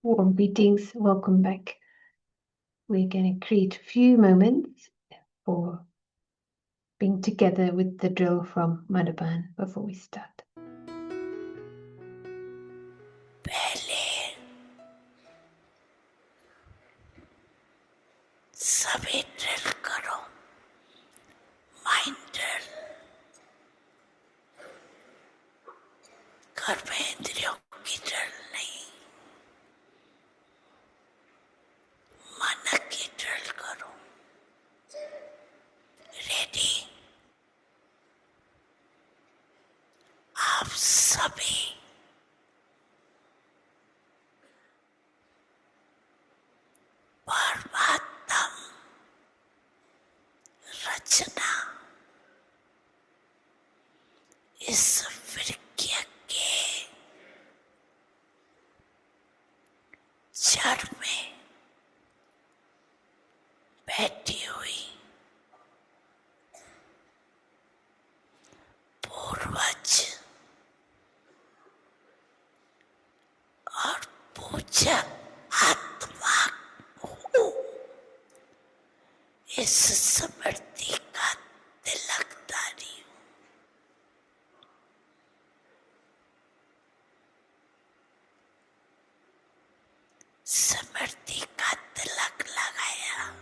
Warm greetings, welcome back. We're going to create a few moments for being together with the drill from Madhaban before we start. पहले सभी drill करो, mind drill. कर्मेंद्रियों की drill नहीं, मन की drill करो। Ready? आप सभी परमात्मा रचना इस विज्ञ के जड़ में बैठी हुई पूर्वज और पूज्य आत्मा हूँ, इस स्मृति का तिलकधारी हूँ। स्मृति का तिलक लगाया।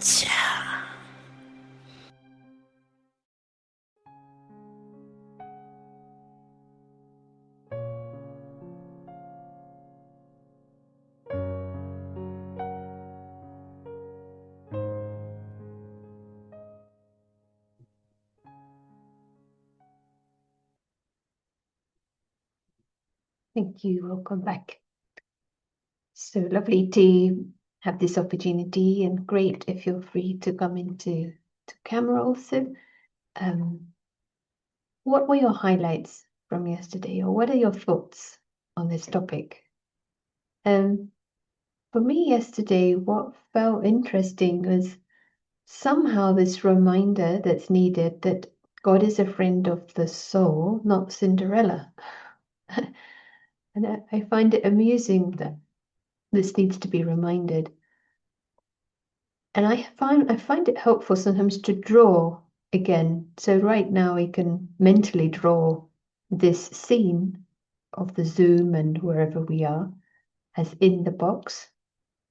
अच्छा, Thank you, welcome back. So lovely to have this opportunity, and great if you're free to come into to camera also. What were your highlights from yesterday, or what are your thoughts on this topic? For me yesterday, what felt interesting was somehow this reminder that's needed that God is a friend of the soul, not Cinderella. And I find it amusing that this needs to be reminded. And I find it helpful sometimes to draw again. So right now we can mentally draw this scene of the Zoom and wherever we are as in the box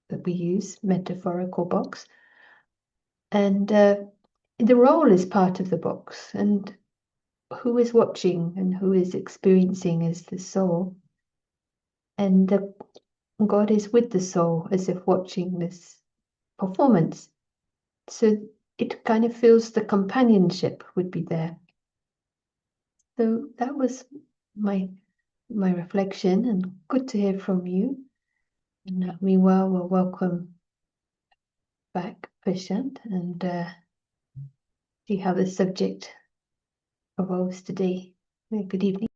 that we use, metaphorical box. And the role is part of the box, and who is watching and who is experiencing is the soul. And God is with the soul as if watching this performance. So it kind of feels the companionship would be there. So that was my reflection, and good to hear from you. And meanwhile, we'll welcome back Prashant and see how the subject evolves today. Good evening.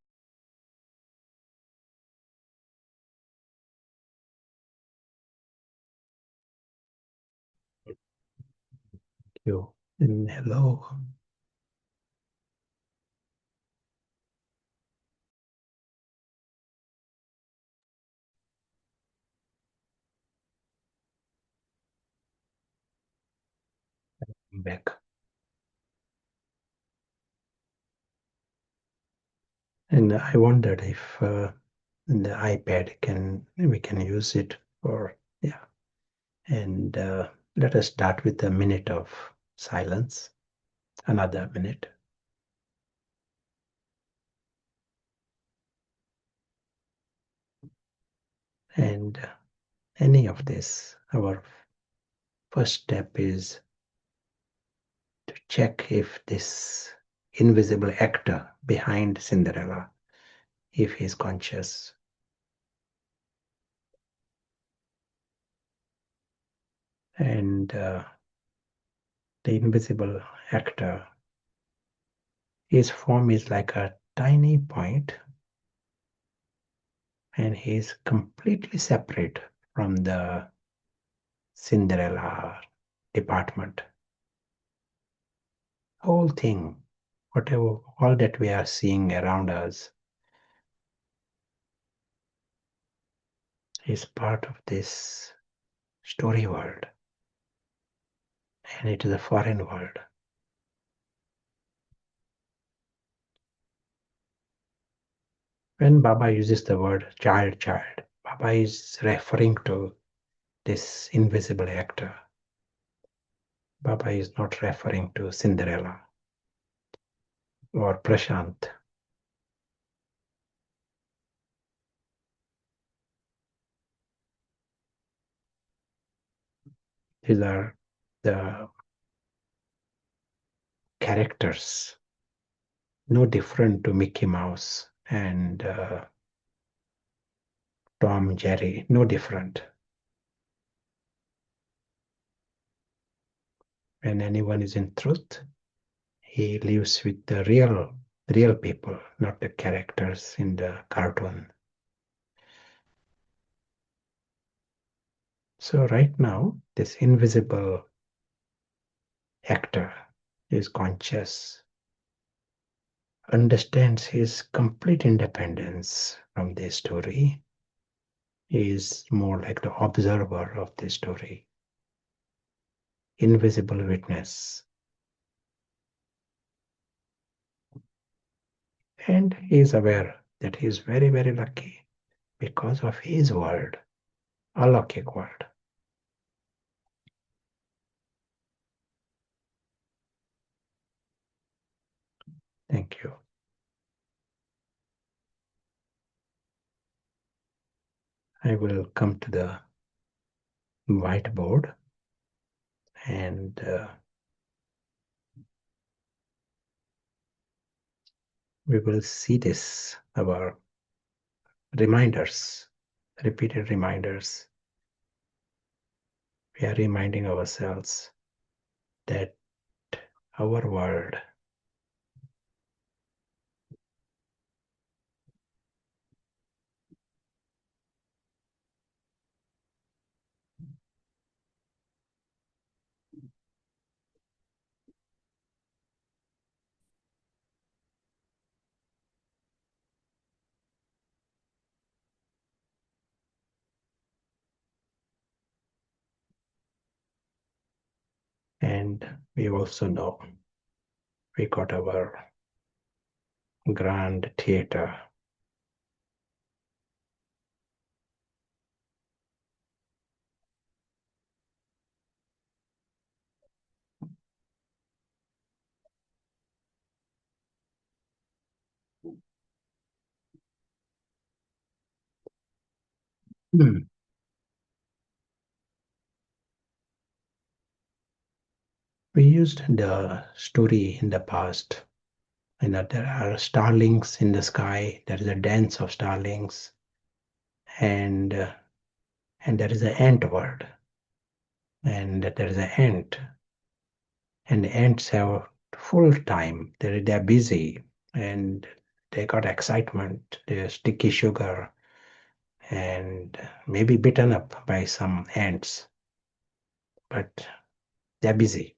You and hello. I'm back. And I wondered if the iPad we can use it for And let us start with a minute of silence. Another minute. And any of this, our first step is to check if this invisible actor behind Cinderella, if he's conscious. And the invisible actor, his form is like a tiny point, and he is completely separate from the Cinderella department. Whole thing, whatever, all that we are seeing around us is part of this story world, and it is a foreign world. When Baba uses the word child, Baba is referring to this invisible actor. Baba is not referring to Cinderella or Prashant. These are the characters, no different to Mickey Mouse and Tom, Jerry, no different. When anyone is in truth, he lives with the real people, not the characters in the cartoon. So right now, this invisible actor is conscious, understands his complete independence from the story. He is more like the observer of the story, invisible witness. And he is aware that he is very, very lucky because of his world, alokik world. Thank you. I will come to the whiteboard and we will see this, our reminders, repeated reminders. We are reminding ourselves that our world. And we also know we got our grand theater. We used the story in the past. There are starlings in the sky. There is a dance of starlings, and there is an ant world, and there is an ant, and the ants have full time. They're busy, and they got excitement. They're sticky sugar, and maybe bitten up by some ants, but they're busy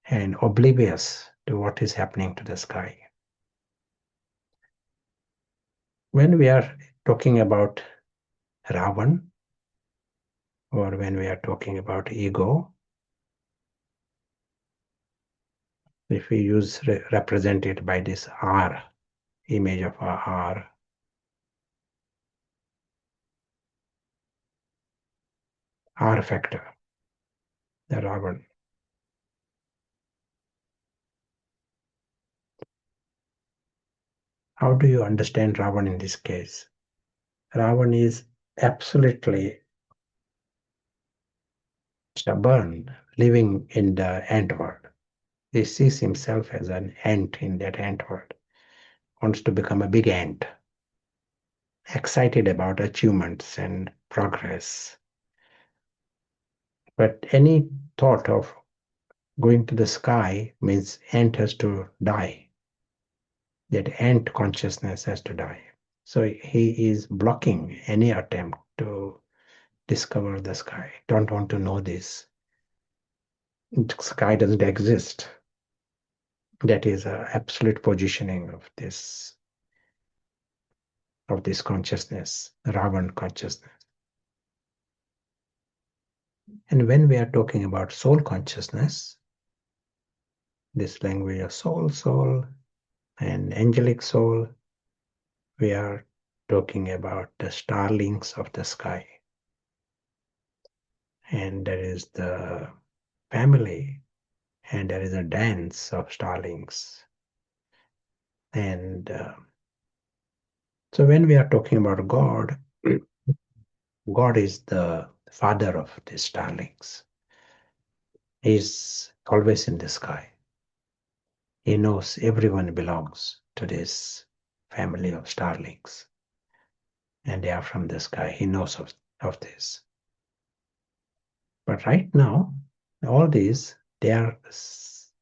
and oblivious to what is happening to the sky. When we are talking about Ravan, or when we are talking about ego, if we use represent it by this R, image of a R factor, the Ravan. How do you understand Ravan in this case? Ravan is absolutely stubborn, living in the ant world. He sees himself as an ant in that ant world, wants to become a big ant, excited about achievements and progress. But any thought of going to the sky means ant has to die. That ant consciousness has to die. So he is blocking any attempt to discover the sky. Don't want to know this. The sky doesn't exist. That is an absolute positioning of this consciousness, Ravan consciousness. And when we are talking about soul consciousness, this language of soul, and angelic soul, we are talking about the starlings of the sky. And there is the family, and there is a dance of starlings. And so when we are talking about God, God is the father of the starlings. He is always in the sky. He knows everyone belongs to this family of starlings, and they are from the sky. He knows of this. But right now, all these, they are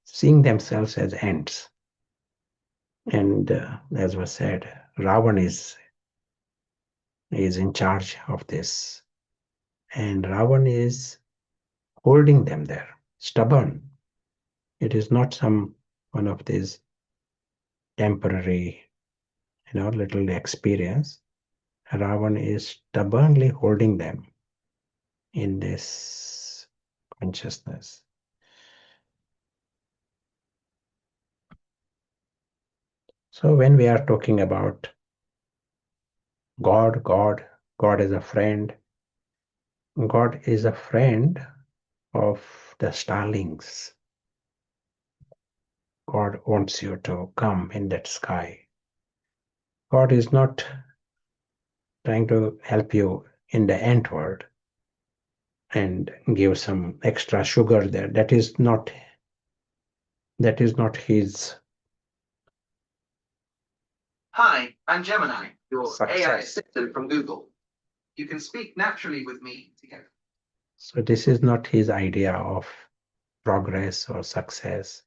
seeing themselves as ants. And as was said, Ravan is in charge of this. And Ravan is holding them there, stubborn. It is not some one of these temporary, little experience. Ravan is stubbornly holding them in this consciousness. So when we are talking about God is a friend. God is a friend of the starlings. God wants you to come in that sky. God is not trying to help you in the ant world and give some extra sugar there. That is not his. Hi, I'm Gemini, your Success. AI assistant from Google. You can speak naturally with me together. So this is not his idea of progress or success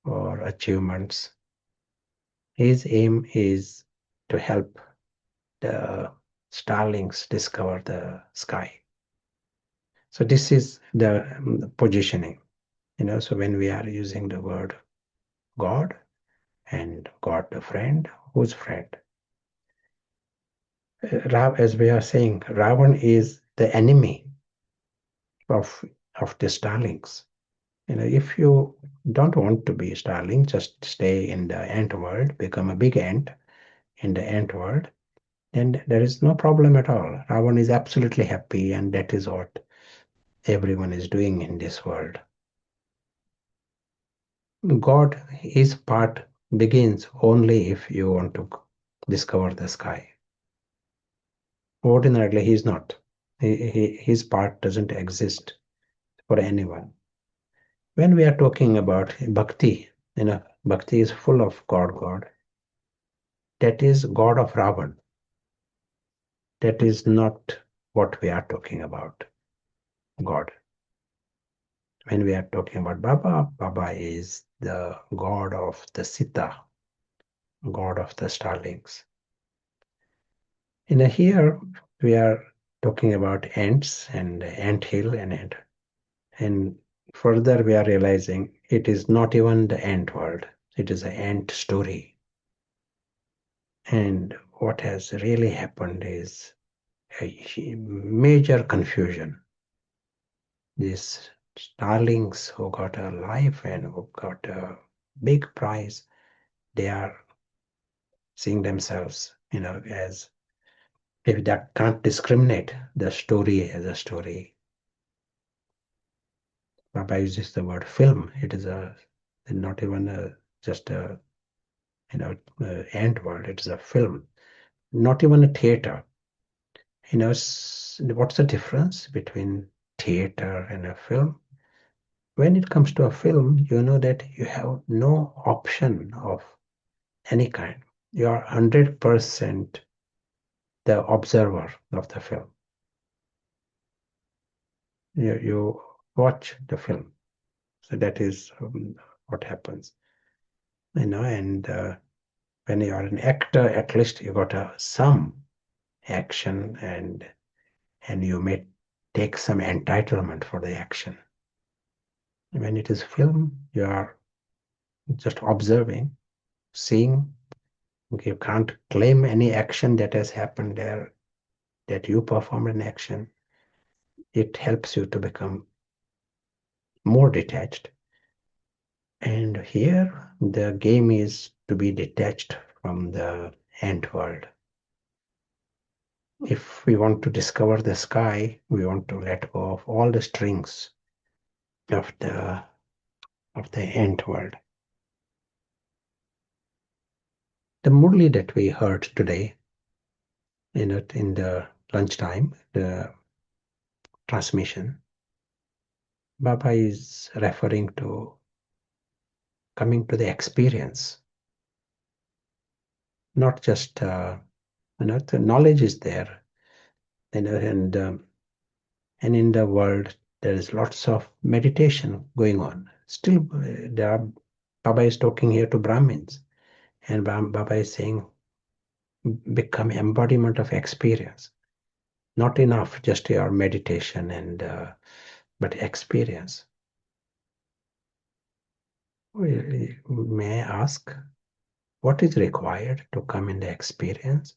or achievements. His aim is to help the starlings discover the sky. So this is the positioning, so when we are using the word God and God the friend, whose friend? As we are saying, Ravan is the enemy of the starlings. If you don't want to be a starling, just stay in the ant world, become a big ant in the ant world, then there is no problem at all. Ravan is absolutely happy, and that is what everyone is doing in this world. God, his part begins only if you want to discover the sky. Ordinarily, he is not. His part doesn't exist for anyone. When we are talking about bhakti, bhakti is full of God. That is God of Ravan. That is not what we are talking about, God. When we are talking about Baba, Baba is the God of the Sita, God of the starlings. Here we are talking about ants and ant hill and further we are realizing it is not even the ant world, it is an ant story. And what has really happened is a major confusion. These starlings who got a life and who got a big prize, they are seeing themselves, as if that can't discriminate the story as a story. Baba uses the word film. It is not even just a ant world. It is a film, not even a theater. What's the difference between theater and a film? When it comes to a film, you know that you have no option of any kind. You are 100% the observer of the film. You watch the film. So that is what happens. And when you are an actor, at least you got some action and you may take some entitlement for the action. When it is film, you are just observing, seeing. You can't claim any action that has happened there, that you performed an action. It helps you to become more detached. And here, the game is to be detached from the ant world. If we want to discover the sky, we want to let go of all the strings of the ant world. The Murli that we heard today, in the lunchtime, the transmission, Baba is referring to coming to the experience, not just the knowledge is there, and in the world there is lots of meditation going on. Still, Baba is talking here to Brahmins, and Baba is saying, become embodiment of experience. Not enough just your meditation but experience. May I ask, what is required to come in the experience?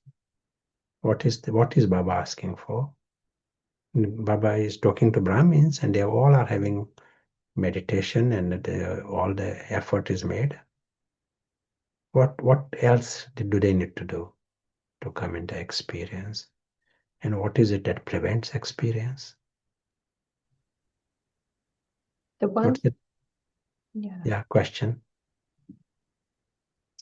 What is Baba asking for? Baba is talking to Brahmins, and they all are having meditation, and all the effort is made. What else do they need to do to come into experience? And what is it that prevents experience? The one, What's it? yeah. Yeah, question.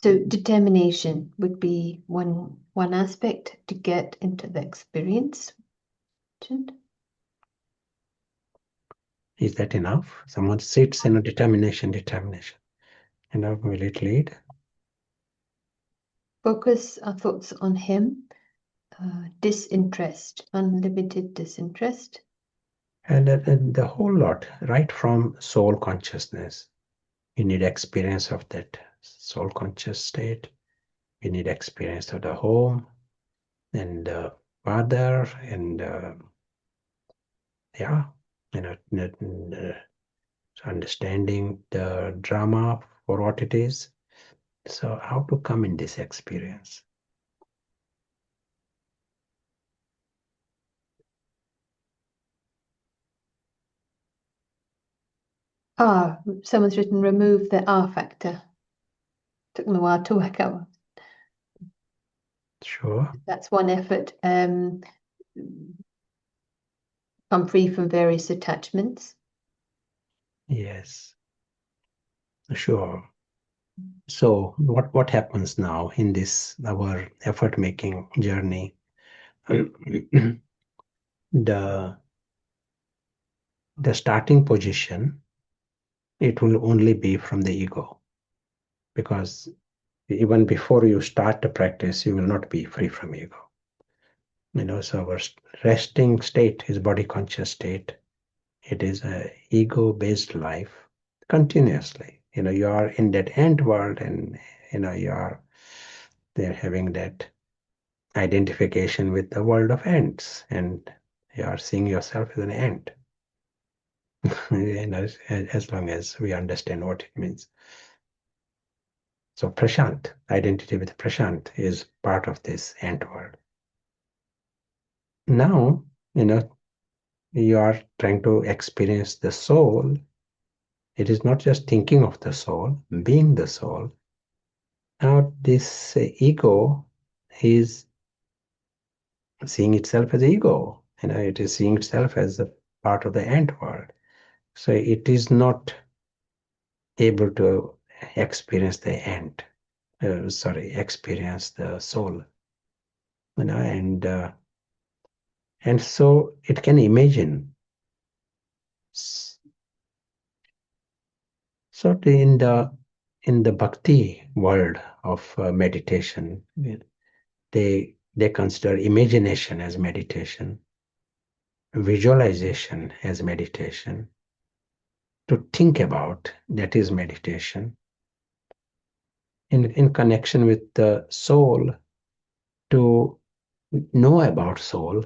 So determination would be one aspect to get into the experience. Is that enough? Someone sits in a determination. Will it lead? Focus our thoughts on him, disinterest, unlimited disinterest, And the whole lot, right from soul consciousness. You need experience of that soul conscious state. You need experience of the home and father and yeah, understanding the drama for what it is. So how to come in this experience? Someone's written remove the R factor. Took them a while to work out. Sure. That's one effort. Come free from various attachments. Yes. Sure. So what happens now in this our effort making journey? the starting position, it will only be from the ego, because even before you start the practice, you will not be free from ego. So our resting state is body conscious state. It is a ego based life continuously. You are in that ant world, and you are there having that identification with the world of ants, and you are seeing yourself as an ant. As long as we understand what it means. So Prashant, identity with Prashant, is part of this ant world. Now, you are trying to experience the soul. It is not just thinking of the soul, being the soul. Now, this ego is seeing itself as ego. It is seeing itself as a part of the ant world. So it is not able to experience the ant. Experience the soul. And so it can imagine. So in the bhakti world of meditation, they consider imagination as meditation, visualization as meditation. To think about, that is meditation. In connection with the soul, to know about soul,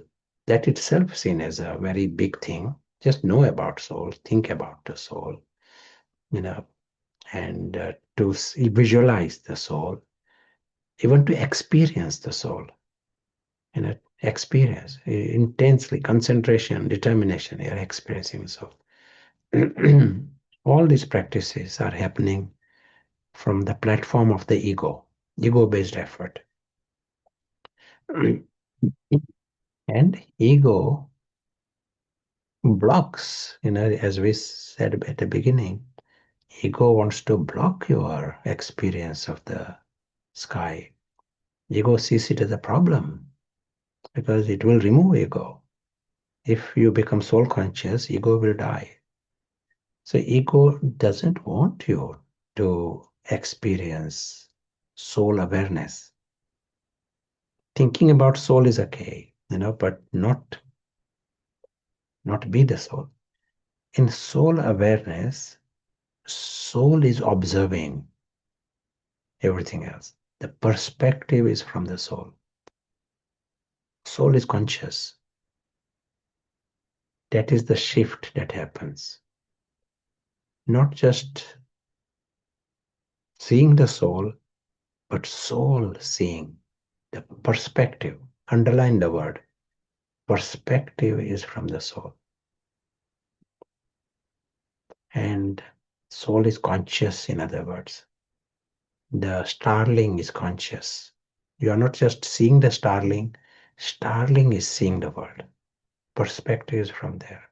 that itself seen as a very big thing. Just know about soul, think about the soul, and to visualize the soul, even to experience the soul, experience intensely, concentration, determination, you're experiencing the soul. All these practices are happening from the platform of the ego-based effort. And ego blocks, as we said at the beginning, ego wants to block your experience of the sky. Ego sees it as a problem because it will remove ego. If you become soul conscious, ego will die. So ego doesn't want you to experience soul awareness. Thinking about soul is okay, but not be the soul. In soul awareness, soul is observing everything else. The perspective is from the soul. Soul is conscious. That is the shift that happens. Not just seeing the soul, but soul seeing. The perspective, underline the word. Perspective is from the soul. And soul is conscious, in other words. The starling is conscious. You are not just seeing the starling is seeing the world. Perspective is from there.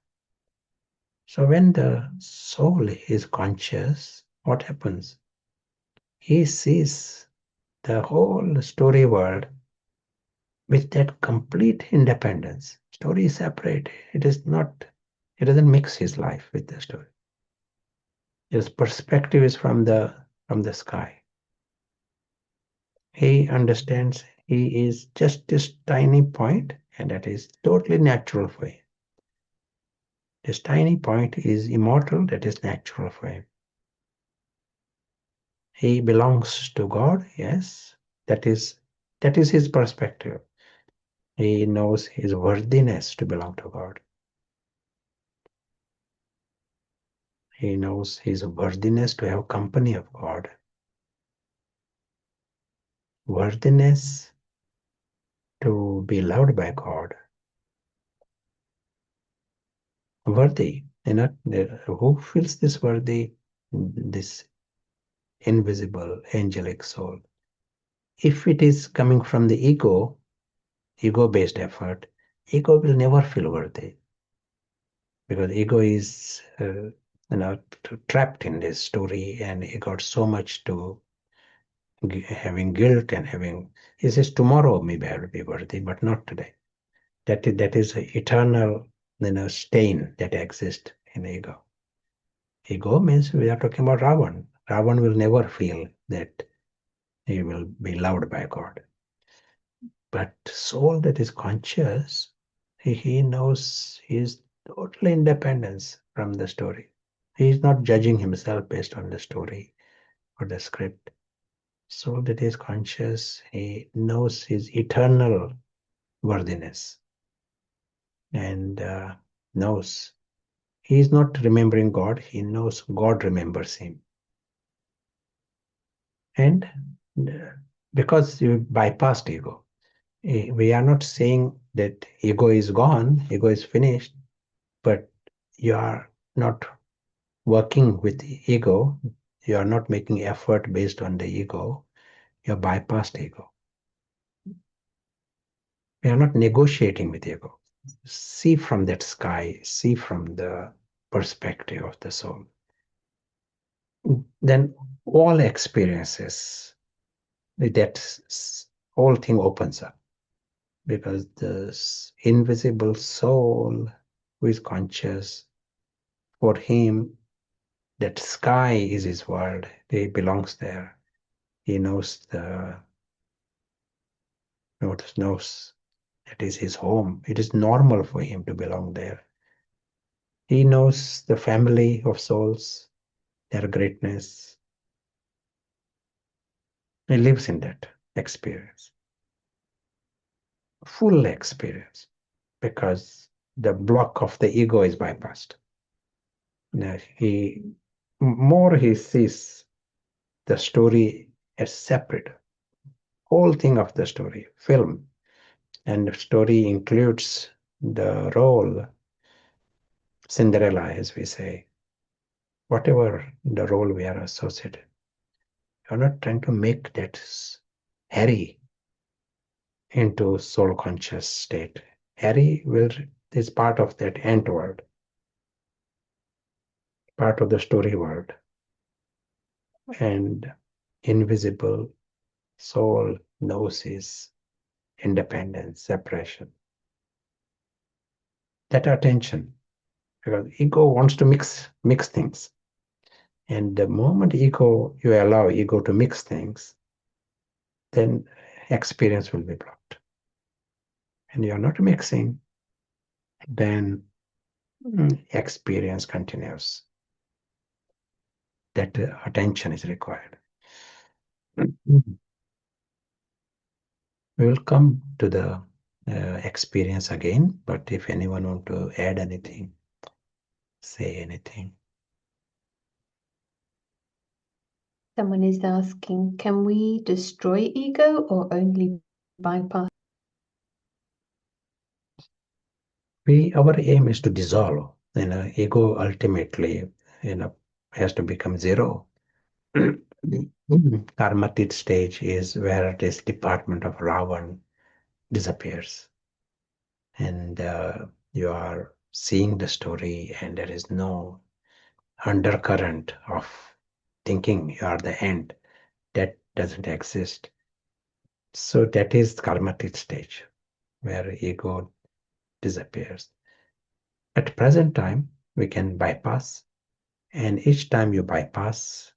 So when the soul is conscious, what happens? He sees the whole story world with that complete independence. Story is separate. It doesn't mix his life with the story. His perspective is from the sky. He understands he is just this tiny point, and that is totally natural for him. This tiny point is immortal, that is natural for him. He belongs to God, yes, that is his perspective. He knows his worthiness to belong to God. He knows his worthiness to have company of God. Worthiness to be loved by God. Worthy, who feels this worthy? This invisible angelic soul. If it is coming from the ego-based effort, ego will never feel worthy, because ego is trapped in this story, and it got so much to having guilt and having. He says tomorrow maybe I will be worthy, but not today. That is an eternal stain that exists in ego. Ego means we are talking about Ravan. Ravan will never feel that he will be loved by God. But soul that is conscious, he knows he is totally independent from the story. He is not judging himself based on the story or the script. Soul that is conscious, he knows his eternal worthiness, and knows he is not remembering God, he knows God remembers him. And because you bypassed ego, we are not saying that ego is gone, ego is finished, but you are not working with ego, you are not making effort based on the ego, you are bypassed ego. We are not negotiating with ego. See from that sky, see from the perspective of the soul. Then all experiences, that whole thing opens up, because this invisible soul who is conscious, for him that sky is his world, he belongs there. He knows knows that is his home. It is normal for him to belong there. He knows the family of souls, their greatness. He lives in that experience, full experience, because the block of the ego is bypassed. Now he sees the story as separate, whole thing of the story, film, and the story includes the role, Cinderella, as we say, whatever the role we are associated. You're not trying to make that Harry into soul conscious state. Harry is part of that ant world, part of the story world, and invisible soul knows his independence, separation. That attention, because ego wants to mix things, and the moment you allow ego to mix things, then experience will be blocked. And you are not mixing, then experience continues. That attention is required. We will come to the experience again, but if anyone want to add anything, say anything. Someone is asking, can we destroy ego or only bypass? Our aim is to dissolve. Ego ultimately, has to become zero. Karmatit stage is where this department of Ravan disappears, and you are seeing the story, and there is no undercurrent of thinking you are the end. That doesn't exist. So that is karmatic stage, where ego disappears. At present time, we can bypass, and each time you bypass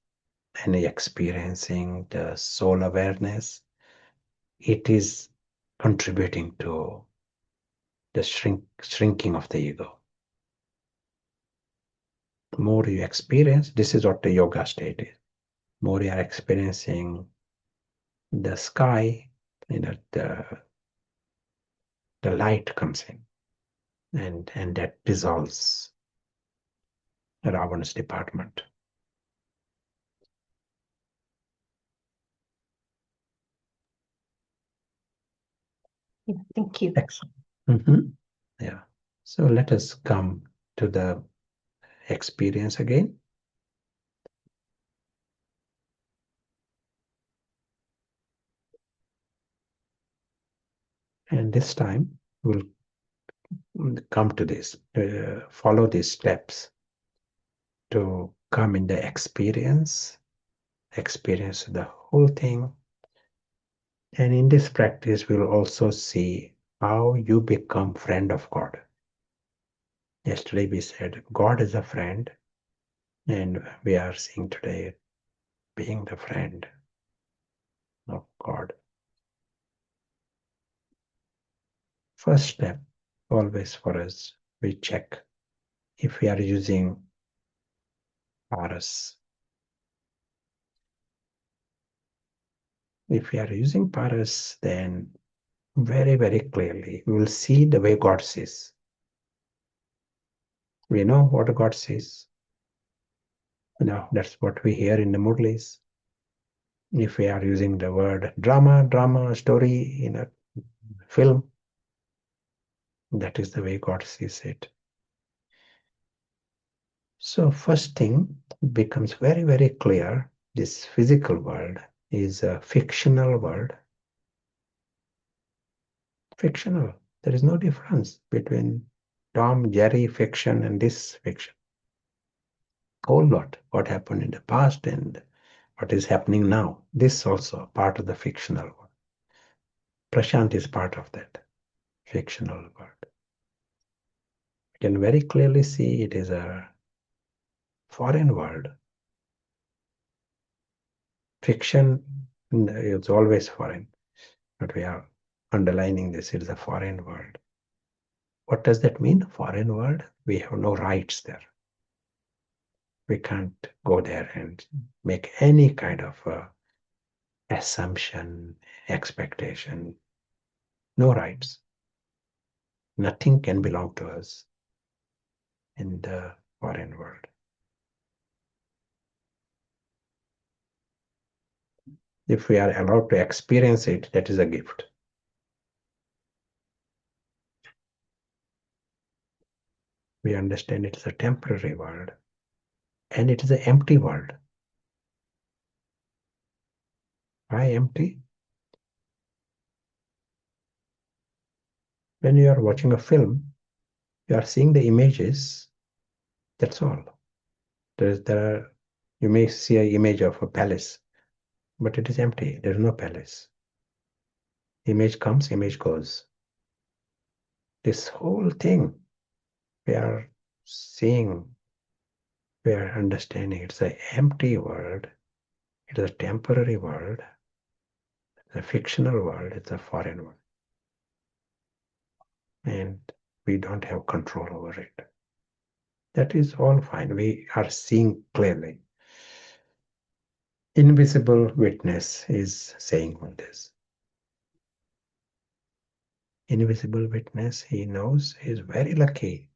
and experiencing the soul awareness, it is contributing to the shrinking of the ego. more you experience, this is what the yoga state is. More you are experiencing the sky, the light comes in, and that dissolves Ravan's department. Yeah, thank you. Excellent. Yeah. So let us come to the experience again. And this time we'll come to this, follow these steps to come in the experience the whole thing. And in this practice, we'll also see how you become friend of God. Yesterday we said God is a friend, and we are seeing today being the friend of God. First step, always for us, we check if we are using paras. If we are using paras, then very, very clearly we will see the way God sees. We know what God sees. That's what we hear in the Murlis. If we are using the word drama, story in a film, that is the way God sees it. So first thing becomes very, very clear. This physical world is a fictional world. Fictional. There is no difference between Tom, Jerry fiction and this fiction. Whole lot. What happened in the past and what is happening now. This also part of the fictional world. Prashant is part of that fictional world. You can very clearly see it is a foreign world. Fiction is always foreign, but we are underlining this. It is a foreign world. What does that mean? Foreign world? We have no rights there. We can't go there and make any kind of assumption, expectation. No rights. Nothing can belong to us in the foreign world. If we are allowed to experience it, that is a gift. We understand it is a temporary world and it is an empty world. Why empty? When you are watching a film, you are seeing the images. That's all. You may see an image of a palace, but it is empty. There is no palace. Image comes, image goes. This whole thing we are seeing, we are understanding. It's an empty world. It is a temporary world. It's a fictional world. It's a foreign world. And we don't have control over it. That is all fine. We are seeing clearly. Invisible witness is saying all this. Invisible witness, he knows he is very lucky.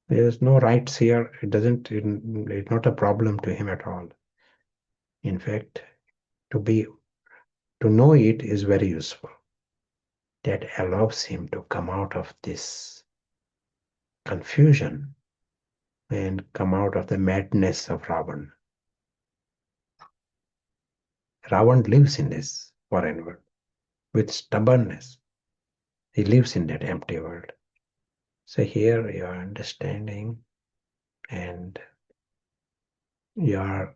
There's no rights here. It's not a problem to him at all. In fact, to know it is very useful. That allows him to come out of this confusion and come out of the madness of Ravan. Ravan lives in this foreign world with stubbornness. He lives in that empty world. So here you are understanding and you are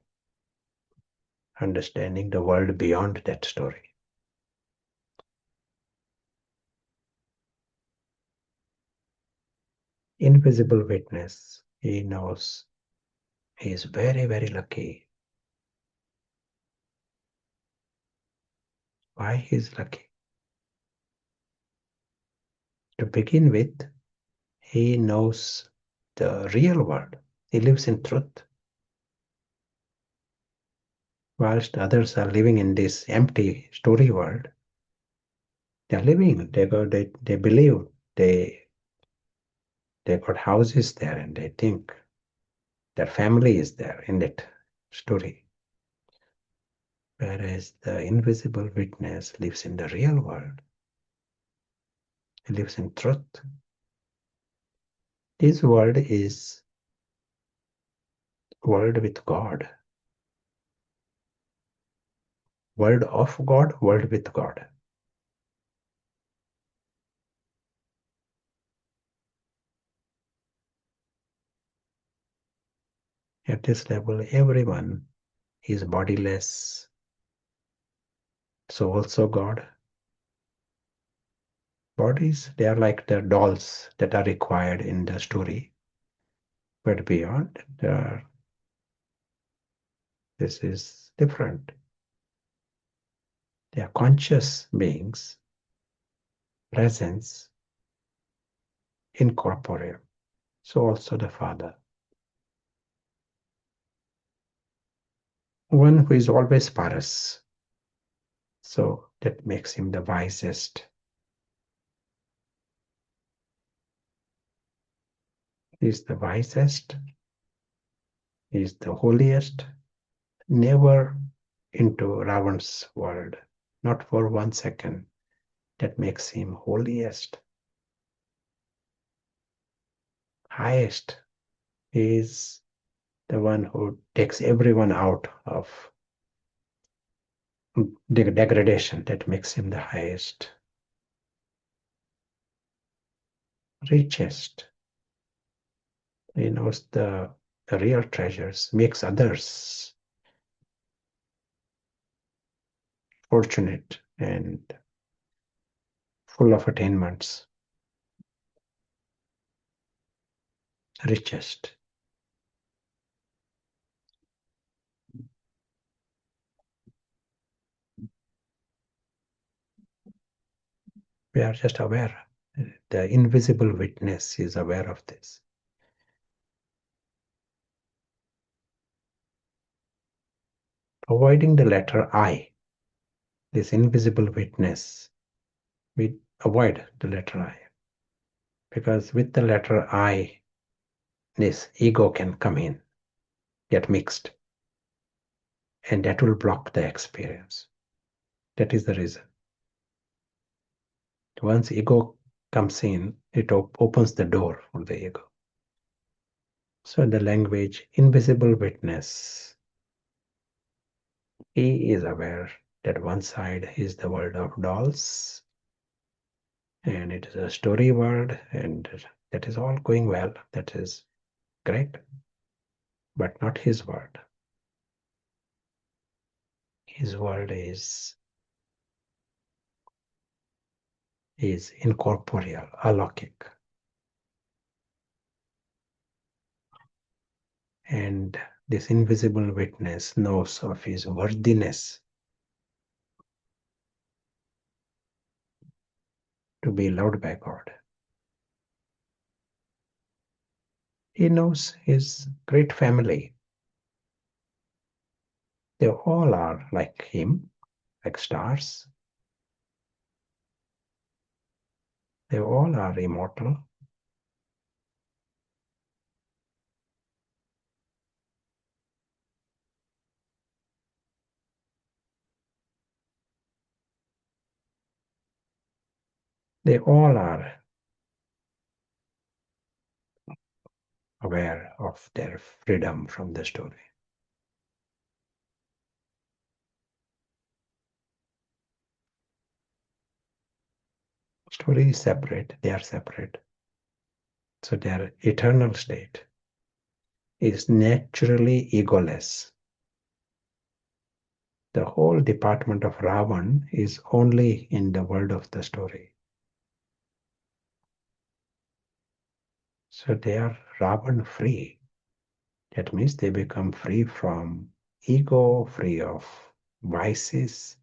understanding the world beyond that story. Invisible witness, he knows he is very, very lucky. Why he is lucky? To begin with, He knows the real world. He lives in truth. Whilst others are living in this empty story world, they are living, they believe, they got houses there and they think their family is there in that story. Whereas the invisible witness lives in the real world. He lives in truth. This world is world with God. World of God, world with God. At this level, everyone is bodiless, so also God. Bodies, they are like the dolls that are required in the story. But beyond, this is different. They are conscious beings, presence, incorporeal. So also the Father. One who is always paras. So that makes him the wisest. He is the wisest. He is the holiest. Never into Ravan's world. Not for 1 second. That makes him holiest. Highest. He is the one who takes everyone out of degradation. That makes him the highest. Richest. He knows the real treasures, makes others fortunate and full of attainments. Richest. We are just aware. The invisible witness is aware of this. Avoiding the letter I, this invisible witness, we avoid the letter I. Because with the letter I, this ego can come in, get mixed, and that will block the experience. That is the reason. Once ego comes in, it opens the door for the ego. So in the language, invisible witness, he is aware that one side is the world of dolls, and it is a story world, and that is all going well. That is great, but not his world. His world is incorporeal, alokik. And this invisible witness knows of his worthiness to be loved by God. He knows his great family. They all are like him, like stars. They all are immortal. They all are aware of their freedom from the story. Story is separate, they are separate. So their eternal state is naturally egoless. The whole department of Ravan is only in the world of the story. So they are Ravan free. That means they become free from ego, free of vices,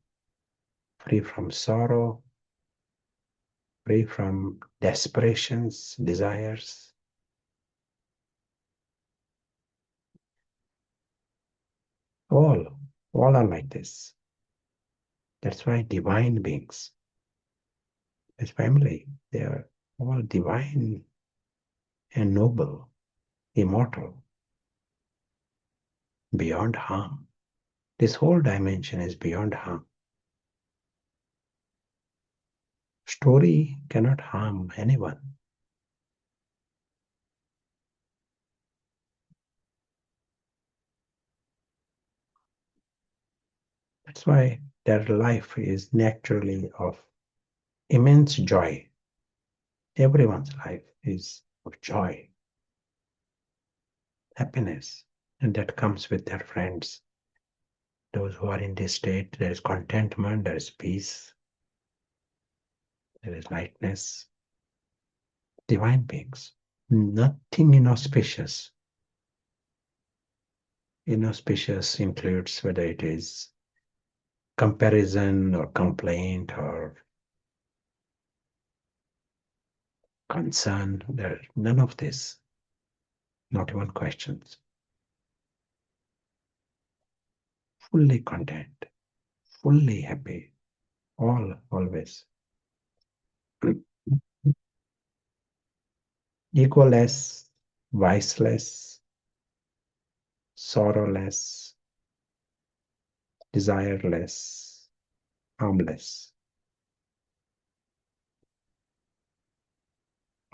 free from sorrow, free from desperations, desires. All are like this. That's why divine beings, as family, they are all divine and noble, immortal, beyond harm. This whole dimension is beyond harm. Story cannot harm anyone. That's why their life is naturally of immense joy. Everyone's life is of joy, happiness, and that comes with their friends. Those who are in this state, there is contentment, there is peace, there is lightness. Divine beings, nothing inauspicious. Inauspicious includes whether it is comparison or complaint or concern. There none of this, not even questions. Fully content, fully happy, always. Egoless, viceless, sorrowless, desireless, harmless.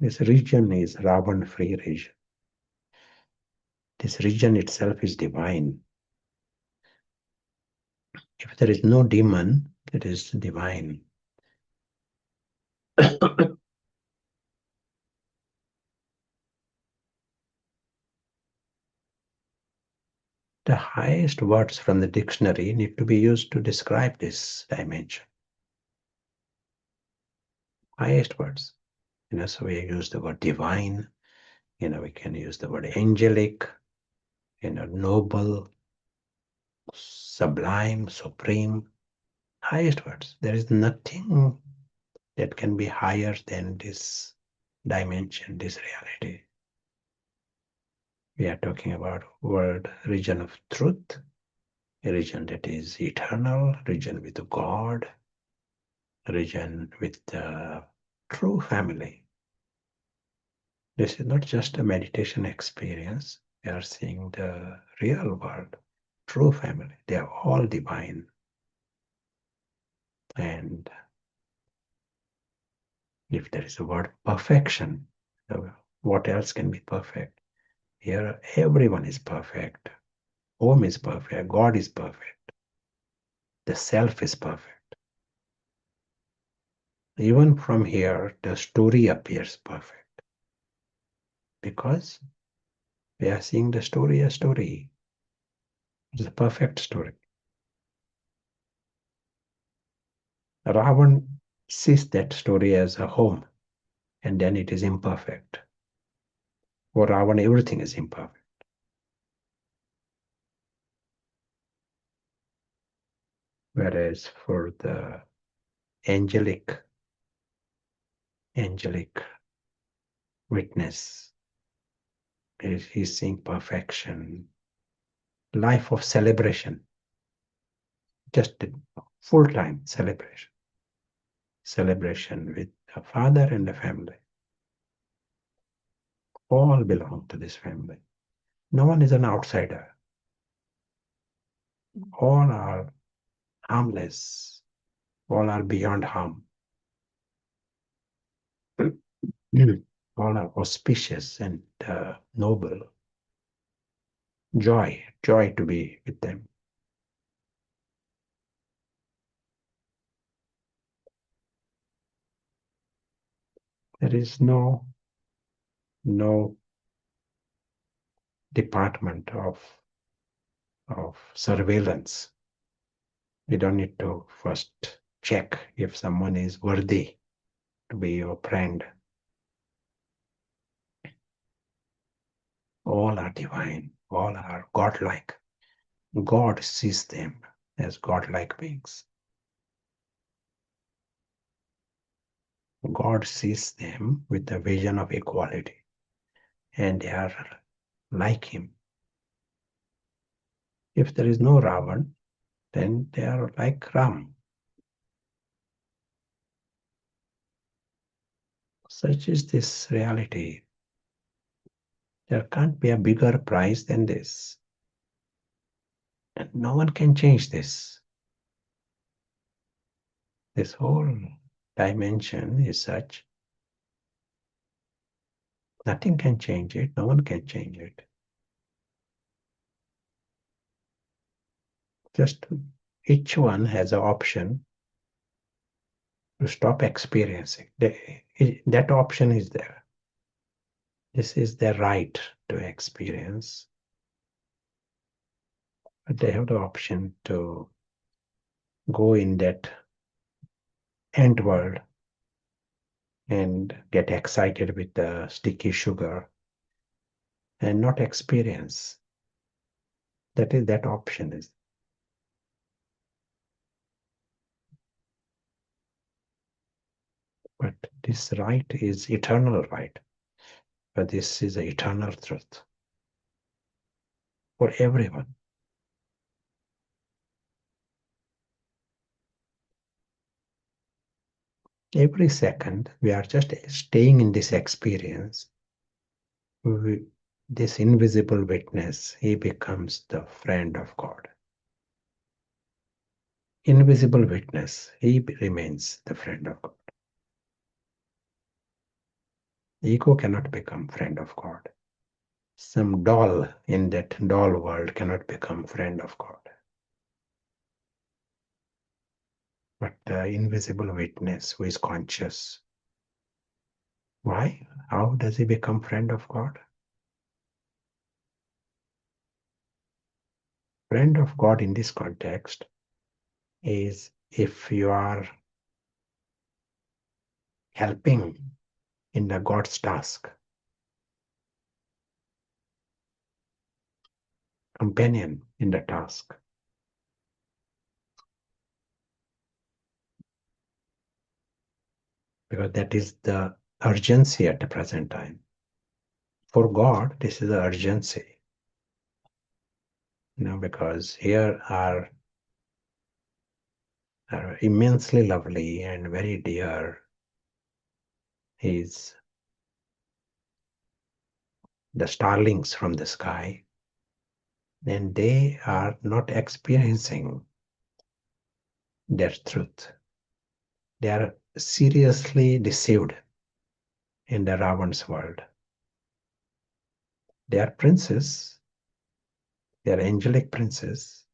This region is Ravan-free region. This region itself is divine. If there is no demon, it is divine. The highest words from the dictionary need to be used to describe this dimension. Highest words. So we use the word divine, we can use the word angelic, noble, sublime, supreme. Highest words. There is nothing that can be higher than this dimension, this reality. We are talking about world, region of truth, a region that is eternal, region with God, region with the true family. This is not just a meditation experience. We are seeing the real world, true family. They are all divine. And if there is a word perfection, what else can be perfect? Here, everyone is perfect. Home is perfect. God is perfect. The self is perfect. Even from here, the story appears perfect. Because we are seeing the story as story. It's a perfect story. Ravan sees that story as a home, and then it is imperfect. For Ravan, everything is imperfect. Whereas for the angelic witness, he's seeing perfection, life of celebration, just a full-time celebration with a father and a family. All belong to this family. No one is an outsider. All are harmless. All are beyond harm. All are auspicious and noble. Joy to be with them. There is no department of surveillance. You don't need to first check if someone is worthy to be your friend. All are divine. All are godlike. God sees them as godlike beings. God sees them with the vision of equality, and they are like him. If there is no Ravan, then they are like Ram. Such is this reality. There can't be a bigger prize than this. And no one can change this. This whole dimension is such, nothing can change it, no one can change it. Just each one has an option to stop experiencing. That option is there. This is their right to experience. But they have the option to go in that end world and get excited with the sticky sugar and not experience. That option is. But this right is eternal right. But this is the eternal truth for everyone. Every second, we are just staying in this experience. This invisible witness, he becomes the friend of God. Invisible witness, he remains the friend of God. Ego cannot become friend of God. Some doll in that doll world cannot become friend of God. But the invisible witness who is conscious. Why? How does he become friend of God? Friend of God in this context is if you are helping in the God's task, companion in the task. Because that is the urgency at the present time. For God, this is the urgency. Because here are immensely lovely and very dear is the starlings from the sky, and they are not experiencing their truth. They are seriously deceived in the Ravan's world. They are princes, they are angelic princes,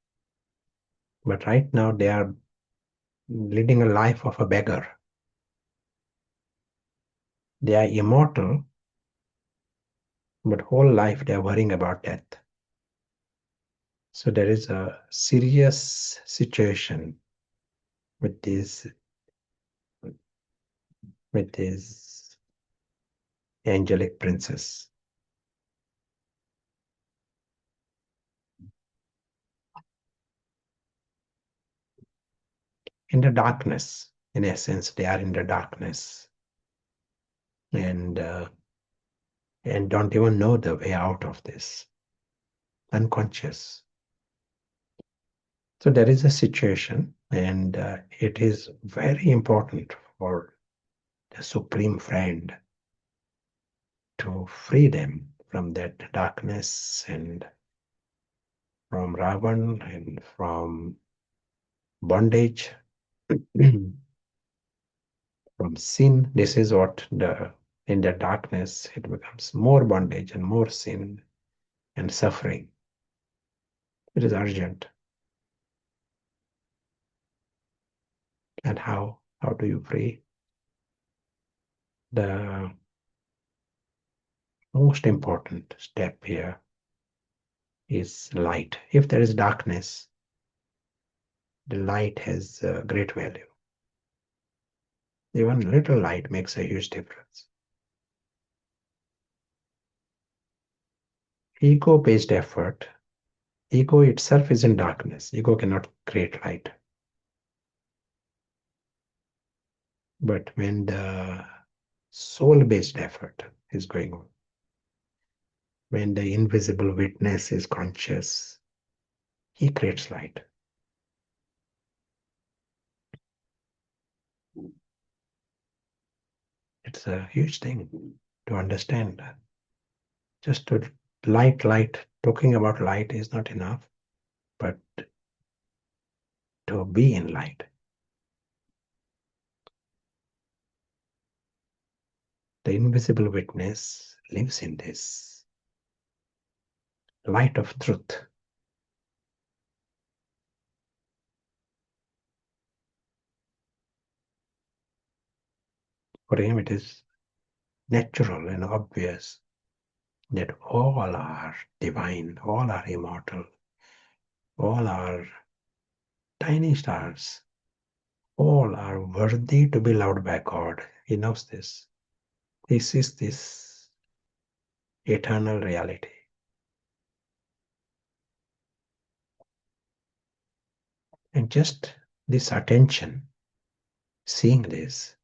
but right now they are leading a life of a beggar. They are immortal, but whole life they are worrying about death. So there is a serious situation with these angelic princes. In the darkness, in essence, they are in the darkness and don't even know the way out of this, unconscious. So there is a situation, and it is very important for the Supreme Friend to free them from that darkness and from Ravan and from bondage, from sin. This is what in the darkness it becomes more bondage and more sin and suffering. It is urgent. And how do you free? The most important step here is light. If there is darkness, the light has great value. Even little light makes a huge difference. Ego-based effort, ego itself is in darkness. Ego cannot create light. But when the soul-based effort is going on, when the invisible witness is conscious, he creates light. It's a huge thing to understand. Just to light, talking about light is not enough, but to be in light. The invisible witness lives in this light of truth. For him, it is natural and obvious that all are divine, all are immortal, all are tiny stars, all are worthy to be loved by God. He knows this. He sees this eternal reality. And just this attention, seeing this,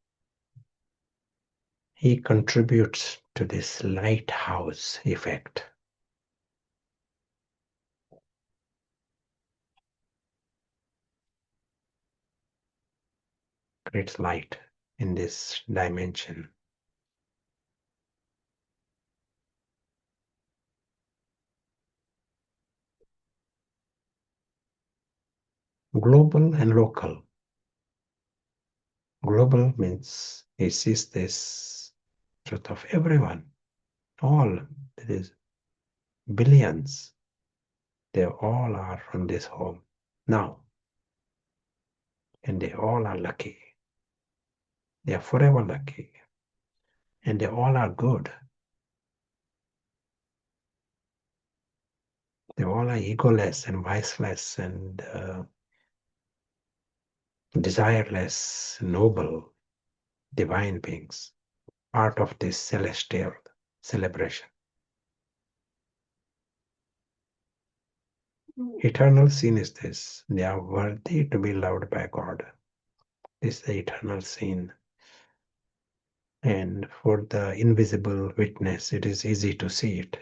he contributes to this lighthouse effect. Creates light in this dimension. Global and local. Global means he sees this truth of everyone. All, there is billions. They all are from this home now. And they all are lucky. They are forever lucky. And they all are good. They all are egoless and viceless and desireless, noble, divine beings, part of this celestial celebration. Eternal sin is this. They are worthy to be loved by God. This is the eternal sin. And for the invisible witness, it is easy to see it.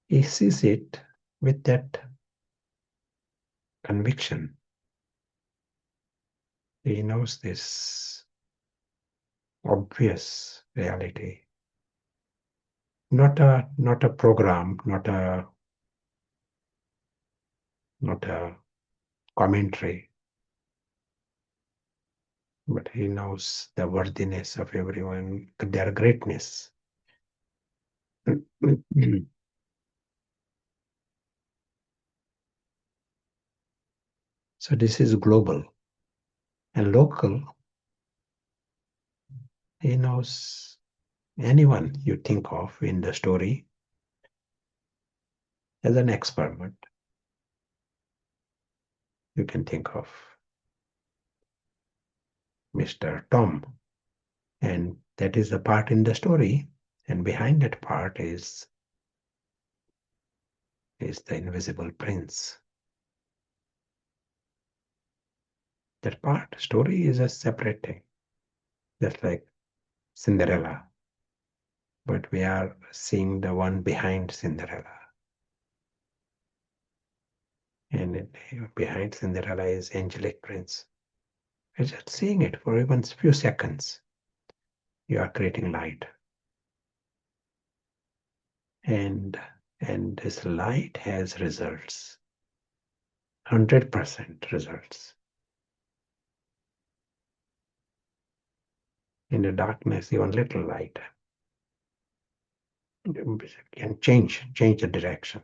He sees it with that conviction. He knows this obvious reality. Not a program, not a commentary, but he knows the worthiness of everyone, their greatness. So this is global. And local, he knows anyone you think of in the story as an experiment. You can think of Mr. Tom, and that is the part in the story, and behind that part is the invisible prince. That part, story is a separate thing, just like Cinderella, but we are seeing the one behind Cinderella. And behind Cinderella is angelic prince. We're just seeing it for even a few seconds. You are creating light. And this light has results. 100% results. In the darkness, even little light can change the direction.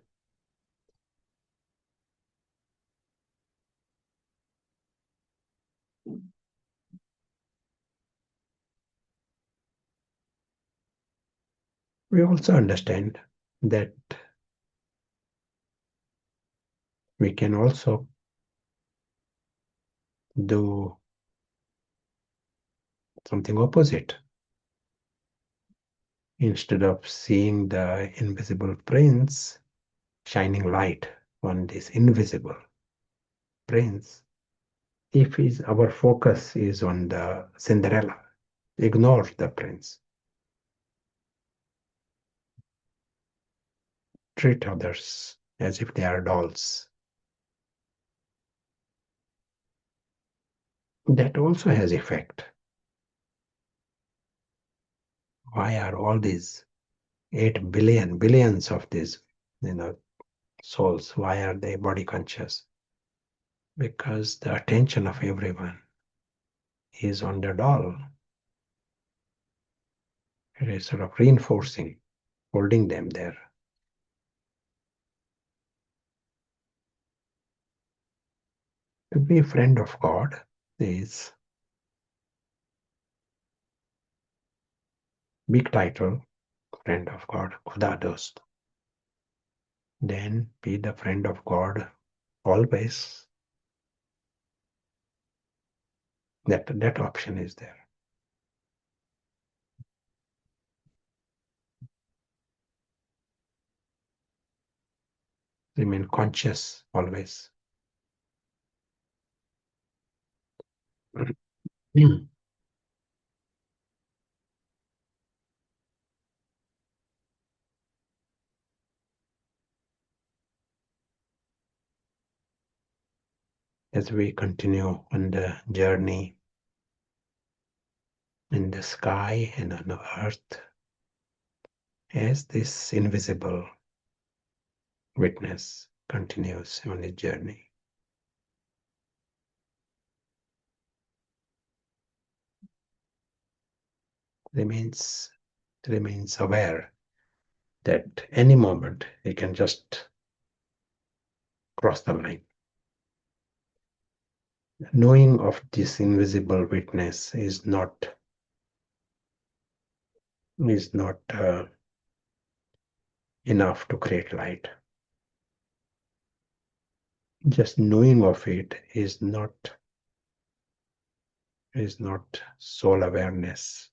We also understand that we can also do something opposite. Instead of seeing the invisible prince shining light on this invisible prince, if our focus is on the Cinderella, ignore the prince. Treat others as if they are dolls. That also has effect. Why are all these 8 billions of these, souls, why are they body conscious? Because the attention of everyone is on the doll. It is sort of reinforcing, holding them there. To be a friend of God is big title, friend of God, Khuda Dhost. Then be the friend of God always. That option is there. Remain conscious always. As we continue on the journey in the sky and on the earth, as this invisible witness continues on his journey, remains aware that any moment he can just cross the line. Knowing of this invisible witness is not enough to create light. Just knowing of it is not soul awareness.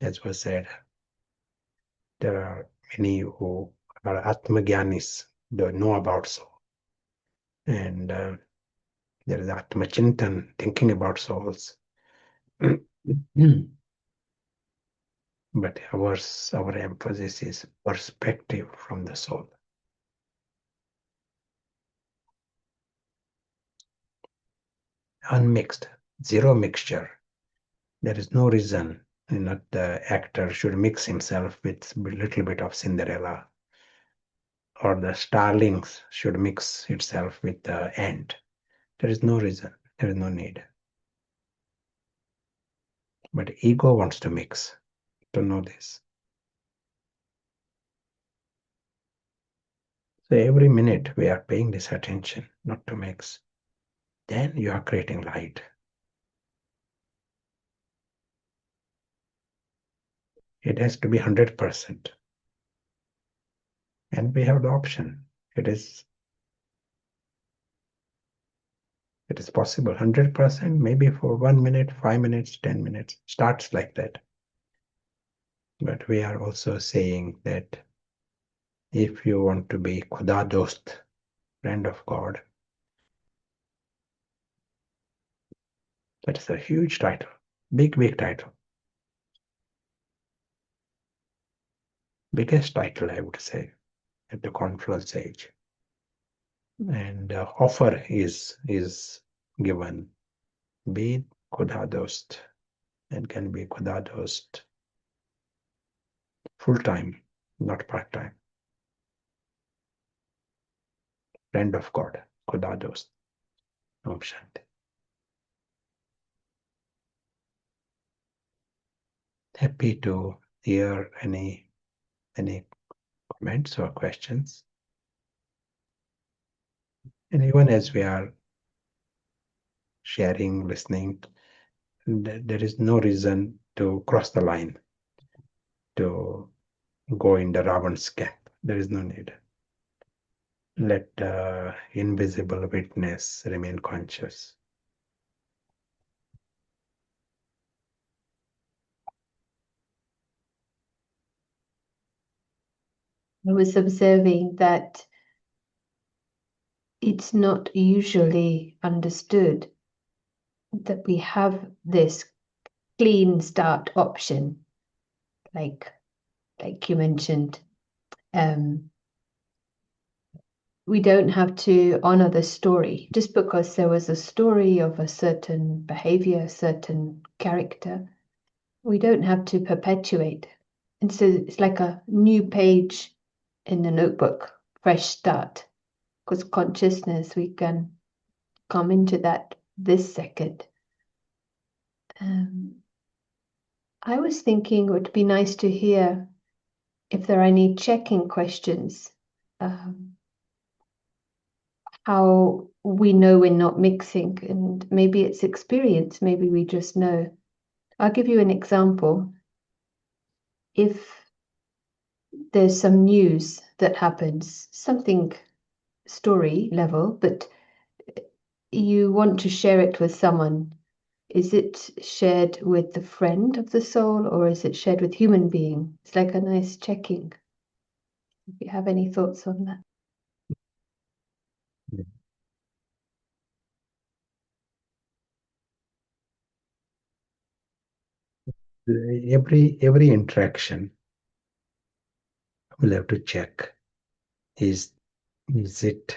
As was said, there are many who are Atmagyanis, they know about soul. And there is Atmachintan, thinking about souls. But our emphasis is perspective from the soul. Unmixed, zero mixture. There is no reason the actor should mix himself with a little bit of Cinderella, or the starlings should mix itself with the ant. There is no reason, there is no need. But ego wants to mix, to know this. So every minute we are paying this attention, not to mix. Then you are creating light. It has to be 100%. And we have the option. It is possible. 100%, maybe for 1 minute, 5 minutes, 10 minutes. Starts like that. But we are also saying that if you want to be Khuda Dhost, friend of God, that is a huge title. Big title. Biggest title, I would say, at the confluence age. And offer is given. Be Khuda Dhost, and can be Khuda Dhost full-time, not part-time. Friend of God, Khuda Dhost. Om Shanti. Happy to hear any comments or questions. And even as we are sharing, listening, there is no reason to cross the line, to go in the Ravan's camp. There is no need. Let the invisible witness remain conscious. I was observing that it's not usually understood that we have this clean start option, like you mentioned. We don't have to honor the story just because there was a story of a certain behavior, a certain character. We don't have to perpetuate. And so it's like a new page in the notebook, fresh start. Because consciousness, we can come into that this second. I was thinking it would be nice to hear if there are any checking questions. How we know we're not mixing, and maybe it's experience, maybe we just know. I'll give you an example. If there's some news that happens, something story level, but you want to share it with someone, is it shared with the friend of the soul or is it shared with human being? It's like a nice checking. If you have any thoughts on that. Every interaction we'll have to check is the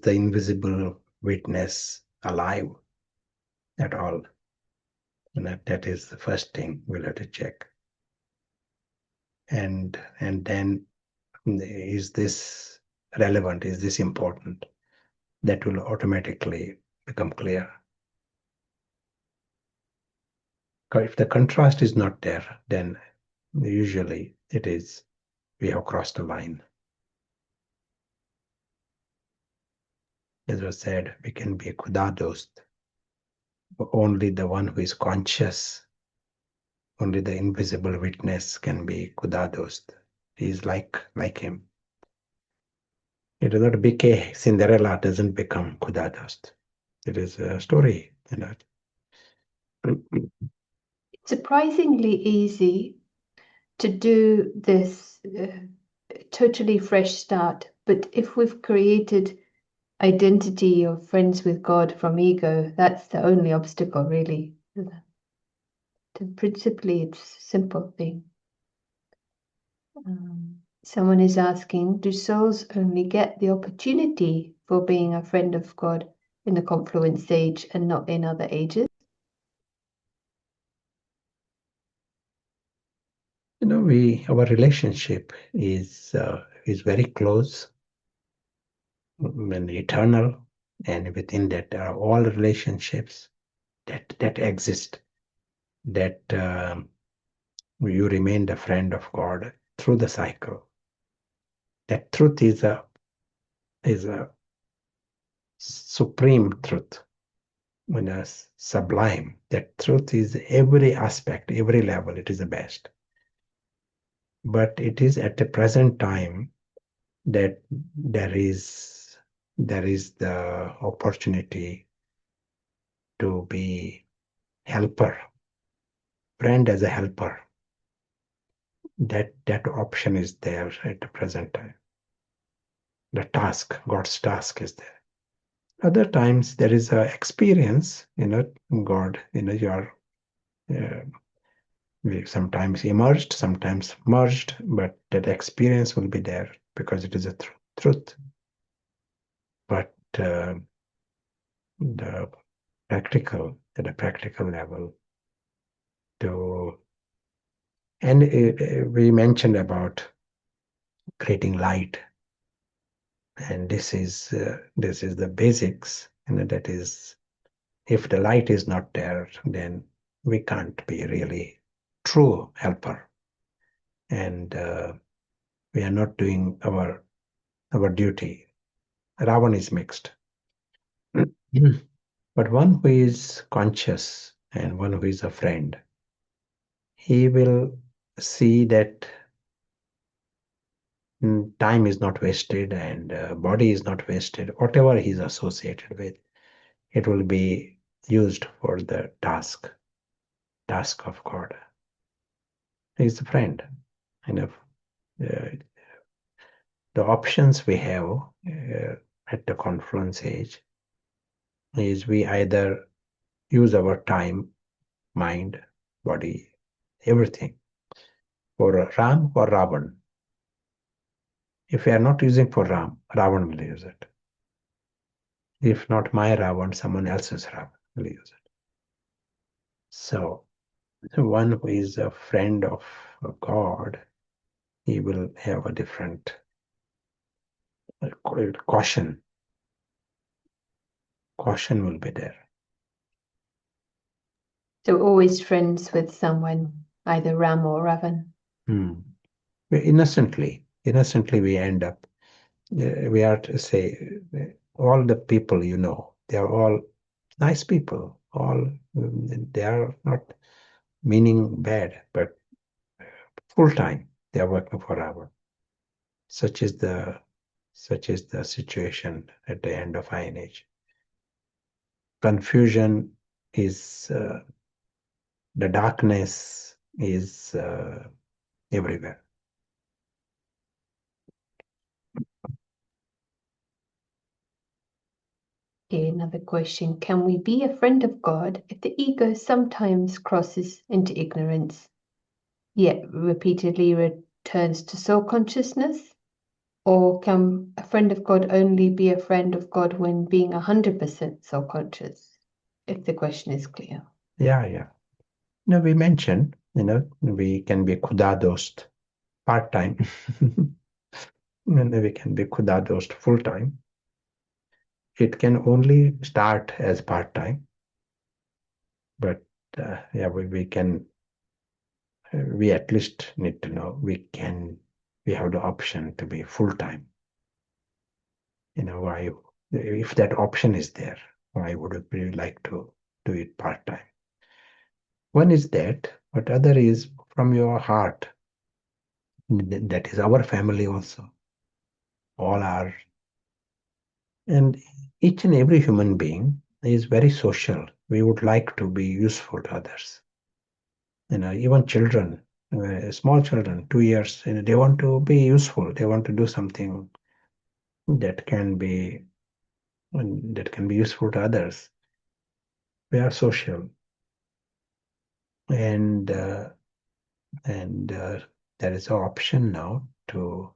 invisible witness alive at all? And that is the first thing we'll have to check. And then, is this relevant? Is this important? That will automatically become clear. If the contrast is not there, then usually it is we have crossed the line. As was said, we can be a Khuda Dhost. Only the one who is conscious, only the invisible witness can be Khuda Dhost. He is like him. It does not become Cinderella, doesn't become Khuda Dhost. It is a story, It's surprisingly easy to do this totally fresh start, but if we've created identity of friends with God from ego, that's the only obstacle, really. Principally, it's a simple thing. Someone is asking, do souls only get the opportunity for being a friend of God in the confluence stage and not in other ages? Our relationship is very close and eternal, and within that are all relationships that exist, that you remain the friend of God through the cycle. That truth is a supreme truth, sublime. That truth is every aspect, every level. It is the best. But it is at the present time that there is the opportunity to be helper, friend as a helper. That option is there at the present time. The task, God's task is there. Other times there is a experience, God, you are we sometimes emerged, sometimes merged, but that experience will be there because it is a truth. But the practical, at a practical level, and we mentioned about creating light, and this is the basics, and that is, if the light is not there, then we can't be really true helper, and we are not doing our duty. Ravan is mixed. But one who is conscious and one who is a friend, he will see that time is not wasted and body is not wasted. Whatever he is associated with, it will be used for the task of God. He is a friend. The options we have at the confluence age is we either use our time, mind, body, everything for Ram or Ravan. If we are not using for Ram, Ravan will use it. If not my Ravan, someone else's Ravan will use it. So one who is a friend of God, he will have a different caution. Caution will be there. So always friends with someone, either Ram or Ravan. Innocently we end up, we are to say, all the people you know, they are all nice people, all they are not meaning bad, but full time they are working for Ravan. Such is the situation at the end of Iron Age. Confusion is the darkness is everywhere. Okay, another question. Can we be a friend of God if the ego sometimes crosses into ignorance, yet repeatedly returns to soul consciousness? Or can a friend of God only be a friend of God when being 100% soul conscious? If the question is clear. Yeah. No, we mentioned, we can be Khuda Dhost part-time. And we can be Khuda Dhost full-time. It can only start as part-time. But we can, we at least need to know we have the option to be full-time. Why, if that option is there, why would we like to do it part-time? One is that, but other is from your heart. That is our family also. All are. And each and every human being is very social. We would like to be useful to others. Even children, small children, 2 years, they want to be useful. They want to do something that can be useful to others. We are social, and there is an option now to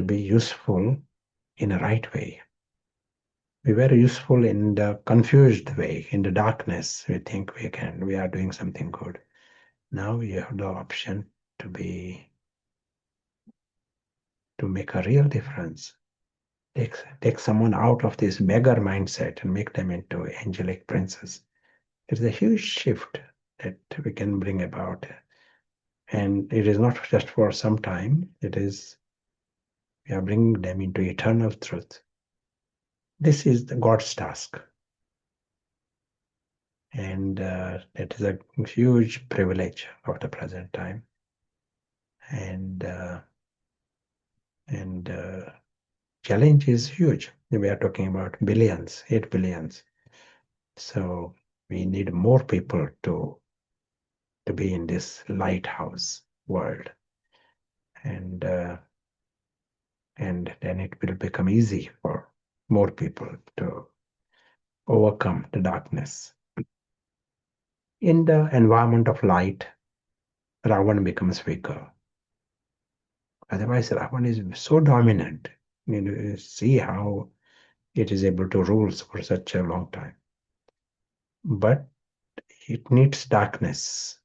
be useful in a right way. We were useful in the confused way, in the darkness. We think we are doing something good. Now we have the option to make a real difference. Take someone out of this beggar mindset and make them into angelic princes. It is a huge shift that we can bring about. And it is not just for some time, we are bringing them into eternal truth. This is God's task. And that is a huge privilege of the present time. And challenge is huge. We are talking about billions, 8 billions. So we need more people to be in this lighthouse world. And then it will become easy for more people to overcome the darkness. In the environment of light, Ravan becomes weaker. Otherwise, Ravan is so dominant. You see how it is able to rule for such a long time. But it needs darkness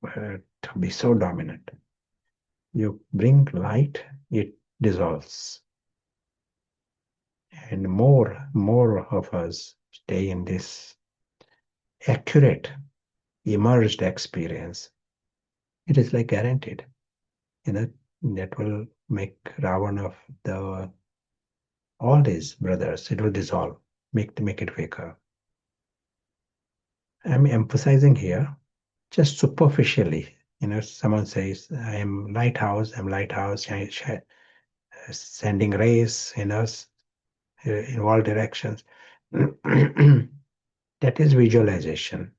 to be so dominant. You bring light, it dissolves. And more of us stay in this accurate, immersed experience. It is like guaranteed. That will make Ravan of all these brothers, it will dissolve, make it weaker. I'm emphasizing here just superficially. Someone says, I'm lighthouse, sending rays in us in all directions. That is visualization.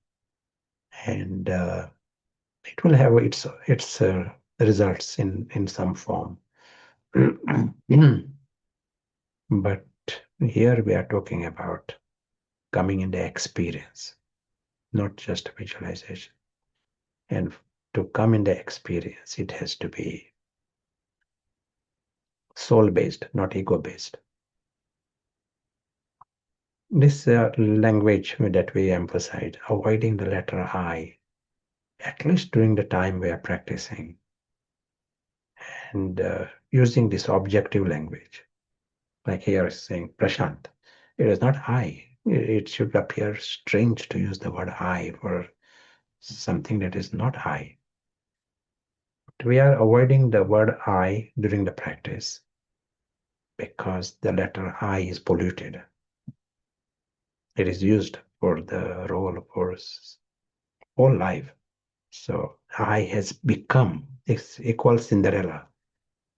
And it will have its results in some form. But here we are talking about coming into experience, not just visualization. And to come into experience, it has to be soul-based, not ego-based. This language that we emphasize, avoiding the letter I, at least during the time we are practicing, and using this objective language, like here is saying Prashant. It is not I. It should appear strange to use the word I for something that is not I. We are avoiding the word I during the practice because the letter I is polluted. It is used for the role for whole life. So I has become equal Cinderella.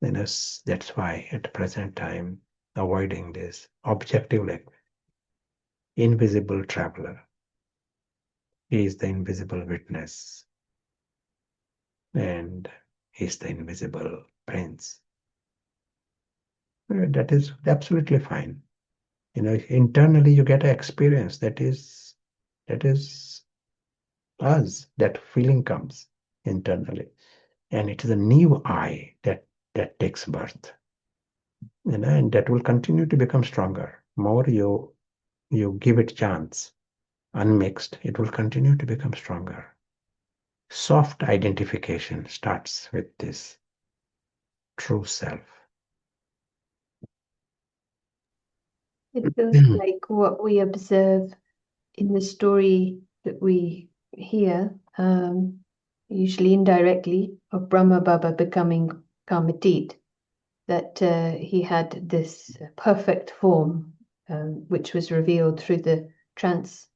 That's why at the present time avoiding this objective language. Invisible traveler. He is the invisible witness. And he is the invisible prince. That is absolutely fine. Internally you get an experience that is us. That feeling comes internally. And it is a new I that takes birth. And that will continue to become stronger. More you give it chance, unmixed, it will continue to become stronger. Soft identification starts with this true self. It feels like what we observe in the story that we hear, usually indirectly, of Brahma Baba becoming Kamatit, that he had this perfect form, which was revealed through the trance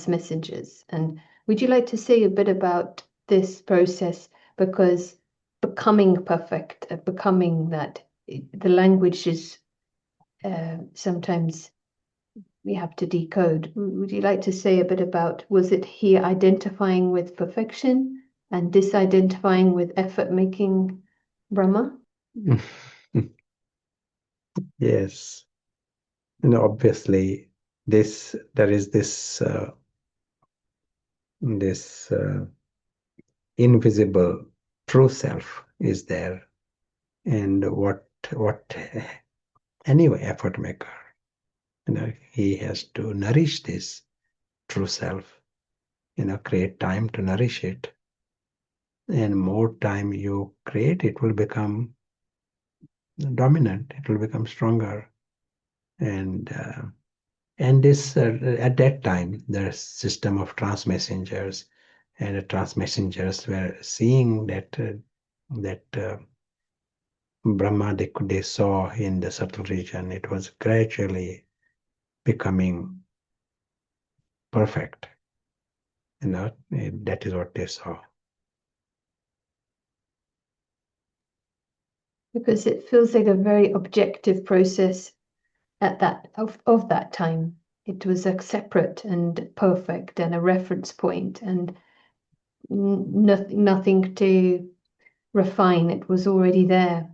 messengers. And would you like to say a bit about this process? Because becoming perfect, becoming that, the language is sometimes we have to decode. Would you like to say a bit about, was it he identifying with perfection and disidentifying with effort making Brahma? Yes. Obviously, there is this invisible true self is there, and what anyway effort maker, he has to nourish this true self, create time to nourish it, and more time you create, it will become dominant, it will become stronger, and this at that time the system of trans messengers, and the trans messengers were seeing that Brahma they saw in the subtle region, it was gradually becoming perfect. That is what they saw. Because it feels like a very objective process at that of that time. It was a separate and perfect and a reference point, and nothing to refine. It was already there.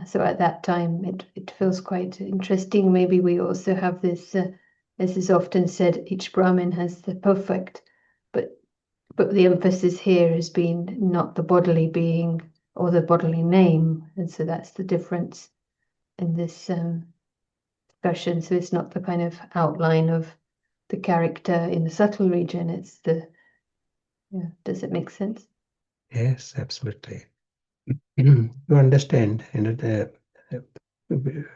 So at that time, it feels quite interesting. Maybe we also have this, as is often said, each Brahmin has the perfect, but the emphasis here has been not the bodily being or the bodily name, and so that's the difference in this discussion. So it's not the kind of outline of the character in the subtle region. It's the, yeah. Does it make sense? Yes, absolutely. You understand,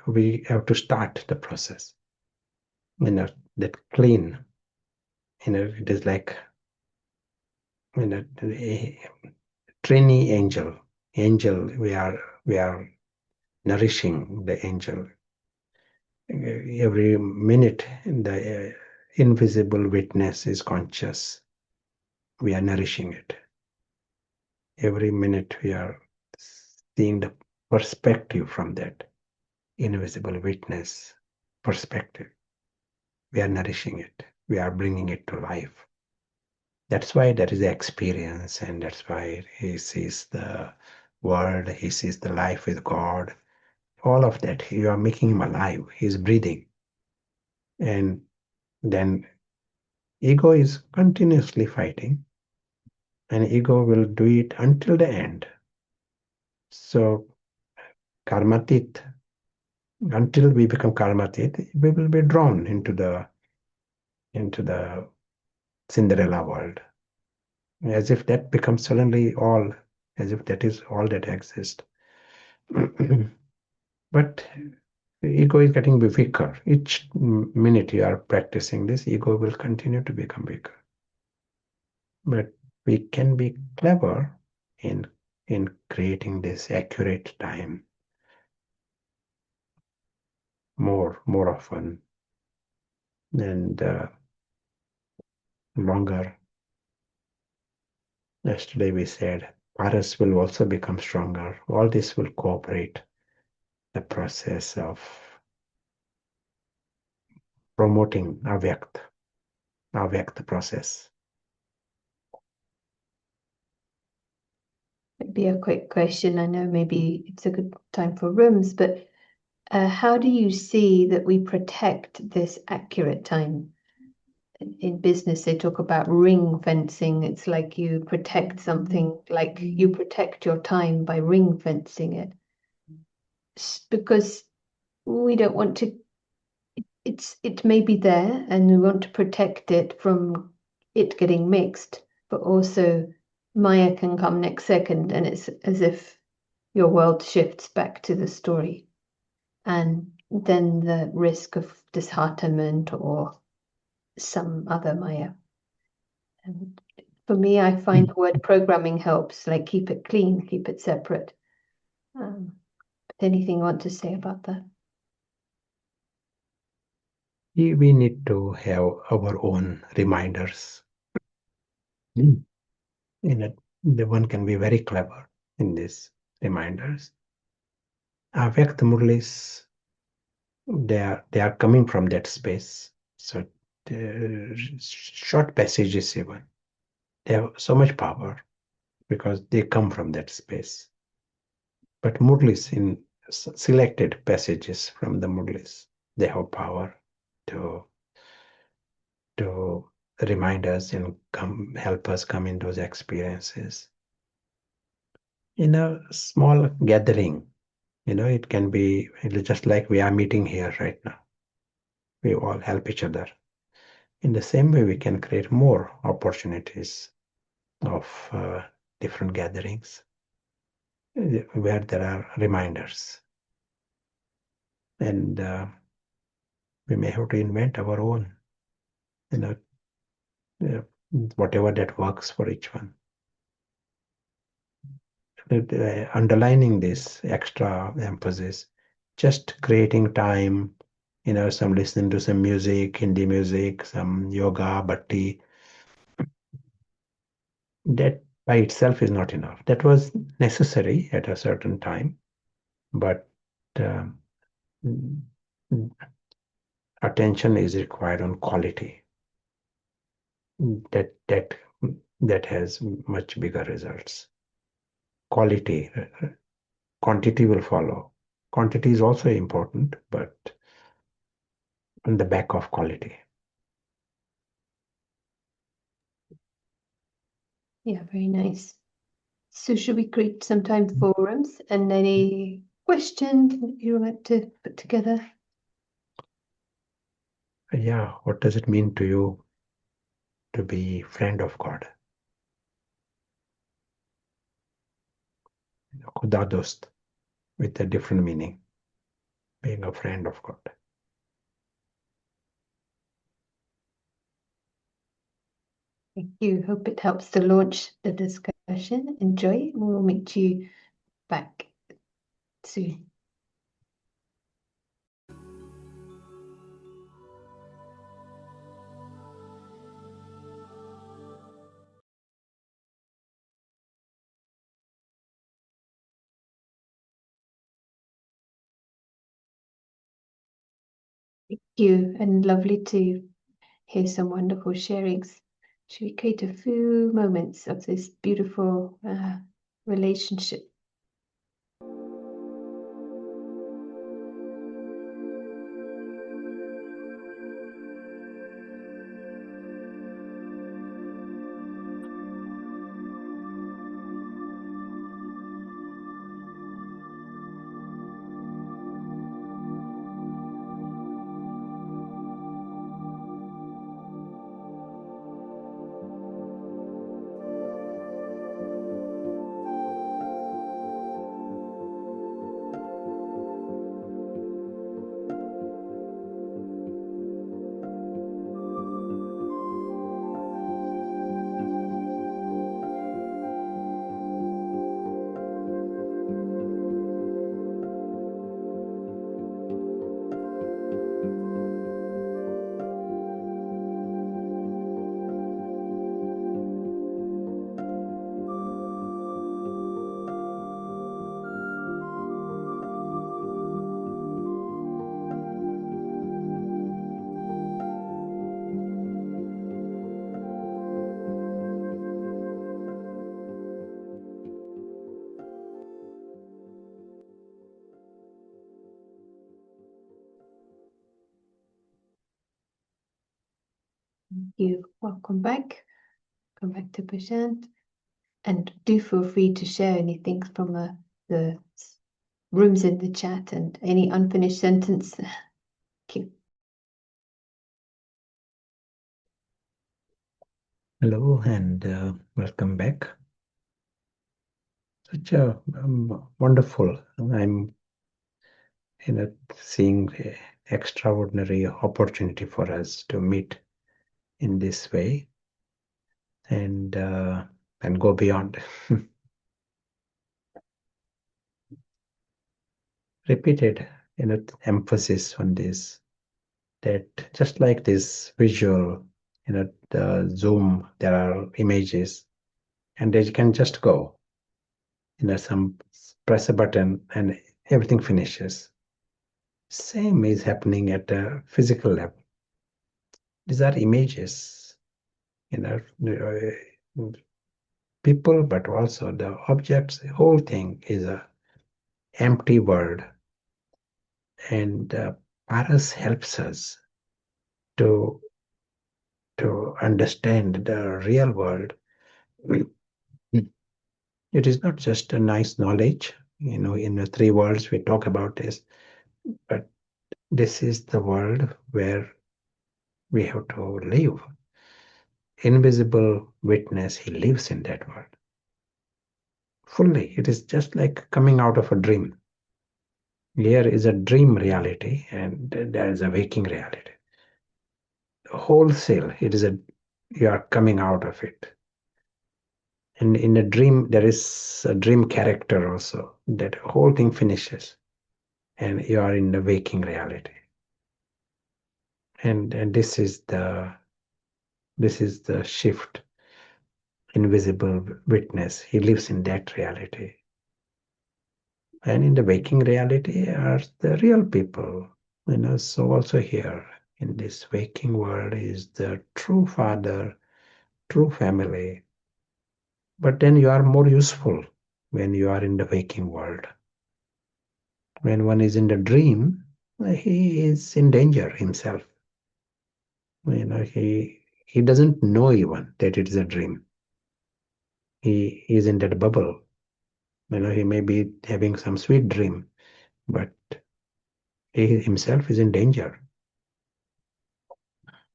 we have to start the process. That clean. It is like a trainee angel. We are nourishing the angel. Every minute, the invisible witness is conscious. We are nourishing it. Every minute we are seeing the perspective from that invisible witness perspective. We are nourishing it. We are bringing it to life. That's why there is the experience, and that's why he sees the world, he sees the life with God, all of that, you are making him alive. He's breathing. And then ego is continuously fighting, and ego will do it until the end. So karmatit, until we become karmatit, we will be drawn into the Cinderella world, as if that becomes suddenly all, as if that is all that exists. But ego is getting weaker. Each minute you are practicing this, ego will continue to become weaker. But we can be clever in creating this accurate time more often, and longer. Yesterday we said Paras will also become stronger. All this will cooperate the process of promoting avyakt process. Maybe a quick question. I know maybe it's a good time for rooms, but how do you see that we protect this accurate time? In business, they talk about ring fencing. It's like you protect something, like you protect your time by ring fencing it. Because we don't want to, it may be there and we want to protect it from it getting mixed, but also Maya can come next second and it's as if your world shifts back to the story. And then the risk of disheartenment or some other Maya. And for me, I find the word programming helps, like keep it clean, keep it separate. Anything you want to say about that? We need to have our own reminders. The one can be very clever in these reminders. Avyakt Murlis, they are coming from that space. So short passages even, they have so much power because they come from that space. But Murlis, in selected passages from the Murlis, they have power to remind us and help us come in those experiences. In a small gathering, it can be just like we are meeting here right now. We all help each other. In the same way, we can create more opportunities of different gatherings where there are reminders. And we may have to invent our own, whatever that works for each one. Underlining this extra emphasis, just creating time, some listening to some music, Hindi music, some yoga, bhakti, that by itself is not enough. That was necessary at a certain time, but attention is required on quality. That has much bigger results. Quality, quantity will follow. Quantity is also important, but on the back of quality. Yeah, very nice. So should we create some time for rooms and any questions you want to put together? Yeah, what does it mean to you to be friend of God? Khuda Dhost, with a different meaning, being a friend of God. Thank you. Hope it helps to launch the discussion. Enjoy. We'll meet you back soon. Thank you, and lovely to hear some wonderful sharings. Should we create a few moments of this beautiful relationship? you. Welcome back. Come back to Prashant. And do feel free to share anything from the rooms in the chat and any unfinished sentence. Thank you. Hello and welcome back. Such a wonderful. I'm seeing an extraordinary opportunity for us to meet in this way and go beyond. Repeated emphasis on this, that just like this visual, the zoom, there are images and they can just go, some press a button and everything finishes. Same is happening at a physical level. These are images, people, but also the objects. The whole thing is a empty world, and Paras helps us to understand the real world. It is not just a nice knowledge, in the three worlds we talk about this, but this is the world where we have to live. Invisible witness, he lives in that world fully. It is just like coming out of a dream. Here is a dream reality and there is a waking reality. Wholesale, you are coming out of it. And in a dream, there is a dream character also. That whole thing finishes and you are in the waking reality. And this is the shift. Invisible witness, he lives in that reality. And in the waking reality are the real people. So also here in this waking world is the true father, true family. But then you are more useful when you are in the waking world. When one is in the dream, he is in danger himself. He doesn't know even that it is a dream. He is in that bubble. He may be having some sweet dream, but he himself is in danger.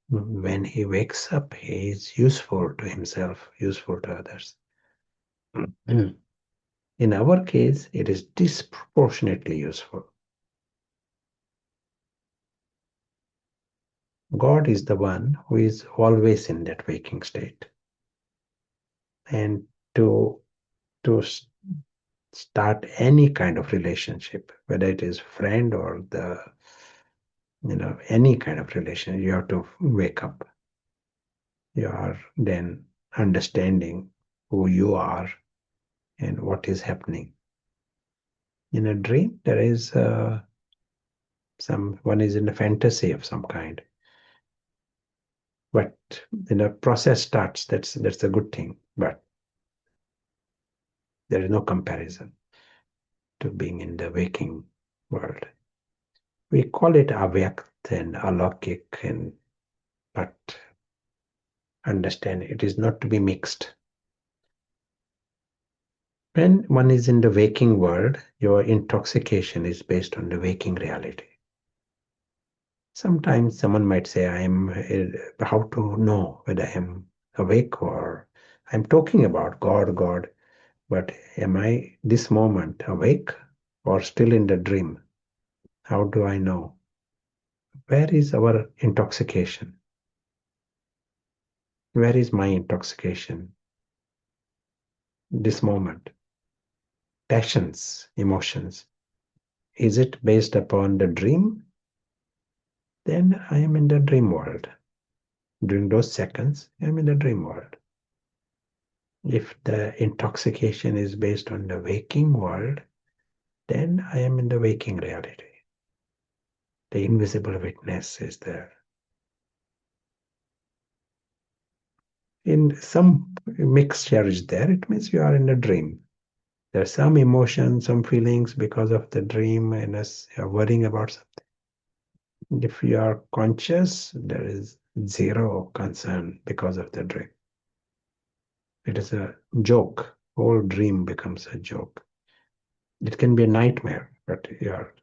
When he wakes up, he is useful to himself, useful to others. In our case, it is disproportionately useful. God is the one who is always in that waking state. And to start any kind of relationship, whether it is friend or any kind of relation, you have to wake up. You are then understanding who you are and what is happening. In a dream, there is one is in a fantasy of some kind. But process starts, that's a good thing. But there is no comparison to being in the waking world. We call it avyakt and alaukik, but understand it is not to be mixed. When one is in the waking world, your intoxication is based on the waking reality. Sometimes someone might say, how to know whether I am awake or I'm talking about God, but am I this moment awake or still in the dream? How do I know? Where is our intoxication? Where is my intoxication? This moment. Passions, emotions. Is it based upon the dream? Then I am in the dream world. During those seconds, I am in the dream world. If the intoxication is based on the waking world, then I am in the waking reality. The invisible witness is there. In some mixture is there, it means you are in a dream. There are some emotions, some feelings because of the dream, and you are worrying about something. If you are conscious, there is zero concern because of the dream. It is a joke. Whole dream becomes a joke. It can be a nightmare, but your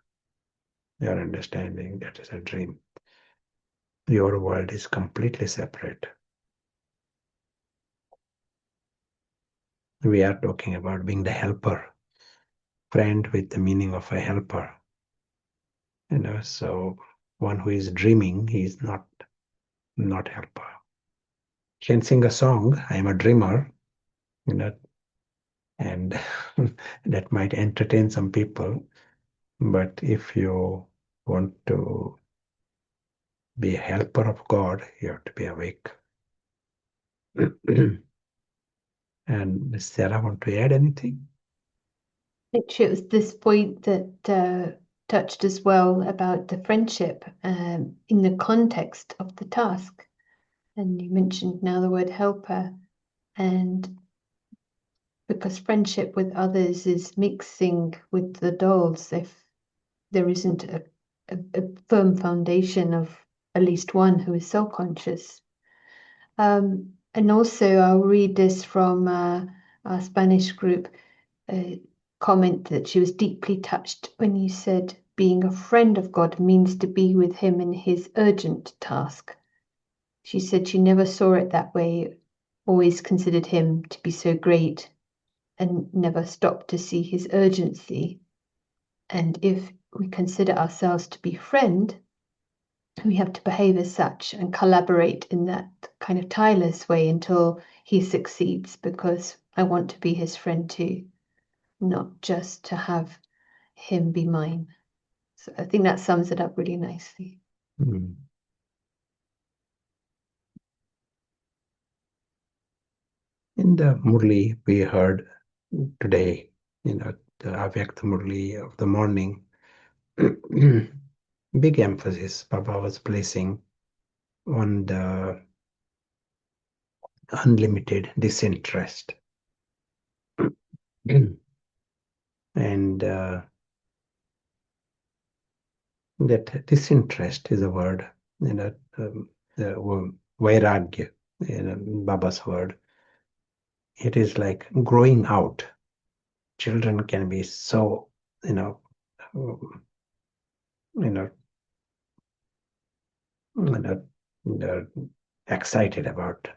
understanding that is a dream. Your world is completely separate. We are talking about being the helper, friend with the meaning of a helper. So one who is dreaming, he is not helper. Can sing a song, I am a dreamer, and that might entertain some people. But if you want to be a helper of God, you have to be awake. And Sarah, want to add anything? Actually, it was this point that touched as well about the friendship in the context of the task. And you mentioned now the word helper, and because friendship with others is mixing with the dolls, if there isn't a firm foundation of at least one who is self-conscious. And also, I'll read this from our Spanish group comment that she was deeply touched when you said being a friend of God means to be with him in his urgent task. She said she never saw it that way, always considered him to be so great and never stopped to see his urgency. And if we consider ourselves to be friend, we have to behave as such and collaborate in that kind of tireless way until he succeeds, because I want to be his friend too, not just to have him be mine. So I think that sums it up really nicely. Mm. In the Murli we heard today, the Avyakta Murli of the morning, big emphasis Baba was placing on the unlimited disinterest. And that disinterest is a word, the vairagya, Baba's word. It is like growing out. Children can be so, excited about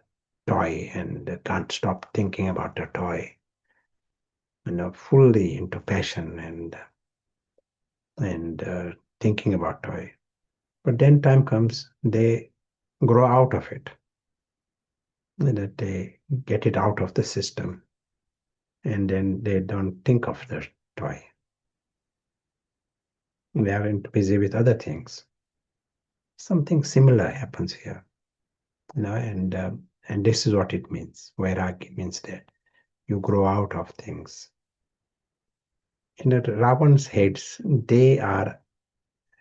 toy and can't stop thinking about the toy, fully into passion and thinking about toy. But then time comes, they grow out of it, that they get it out of the system, and then they don't think of the toy. They are busy with other things. Something similar happens here, and this is what it means. Vairagya means that you grow out of things. In Ravan's heads, they are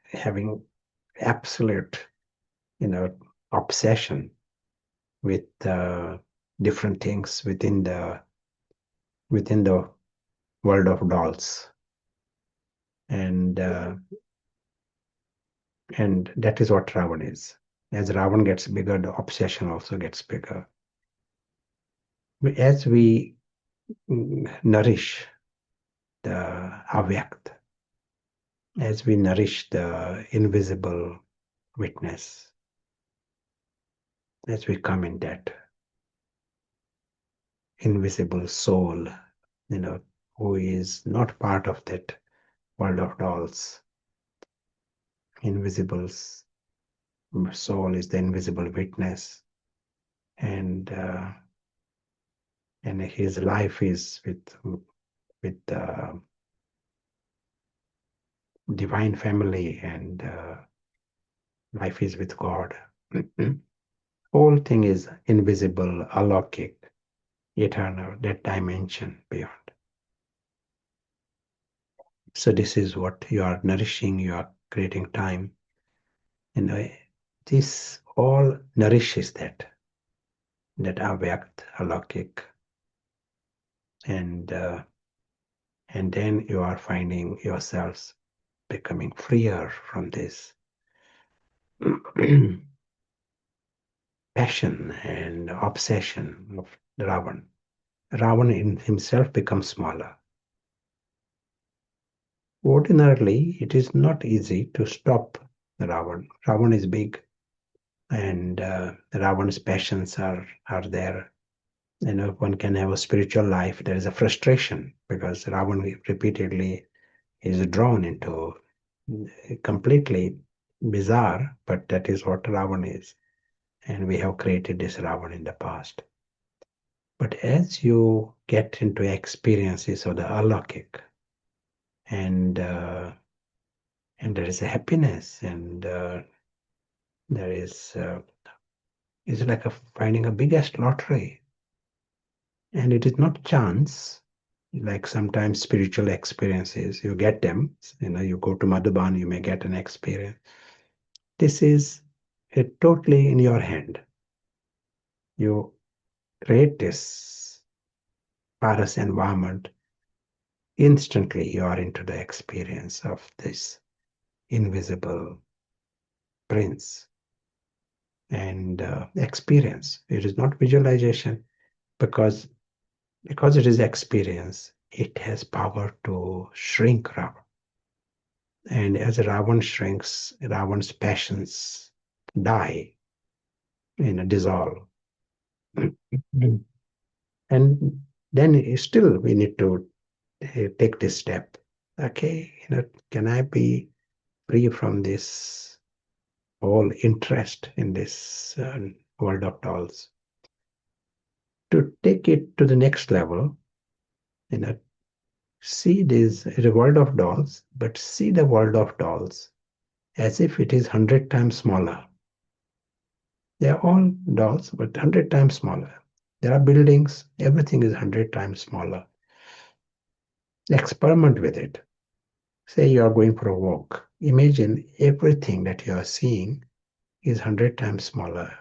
having absolute, obsession with different things within the world of dolls, and that is what Ravan is. As Ravan gets bigger, the obsession also gets bigger. As we nourish the Avyakt, as we nourish the invisible witness, as we come in that invisible soul, who is not part of that world of dolls. Invisible soul is the invisible witness, and his life is with divine family, and life is with God. Whole thing is invisible, alokik, eternal, that dimension beyond. So this is what you are nourishing, you are creating time. This all nourishes that avyakt, alokik. And then you are finding yourselves becoming freer from this. passion and obsession of Ravan. Ravan in himself becomes smaller. Ordinarily, it is not easy to stop Ravan. Ravan is big, and Ravan's passions are there. One can have a spiritual life. There is a frustration because Ravan repeatedly is drawn into completely bizarre, but that is what Ravan is. And we have created this Ravan in the past. But as you get into experiences of the alokik, and there is a happiness, and there is it's like finding a biggest lottery, and it is not chance. Like sometimes spiritual experiences, you get them. You go to Madhuban, you may get an experience. This is totally in your hand. You create this paras environment. Instantly, you are into the experience of this invisible prince and experience. It is not visualization because it is experience. It has power to shrink Ravan. And as Ravan shrinks, Ravan's passions die, dissolve. And then still we need to take this step. Okay, can I be free from this whole interest in this world of dolls? To take it to the next level, see this the world of dolls, but see the world of dolls as if it is 100 times smaller. They are all dolls, but 100 times smaller. There are buildings, everything is 100 times smaller. Experiment with it. Say you are going for a walk. Imagine everything that you are seeing is 100 times smaller.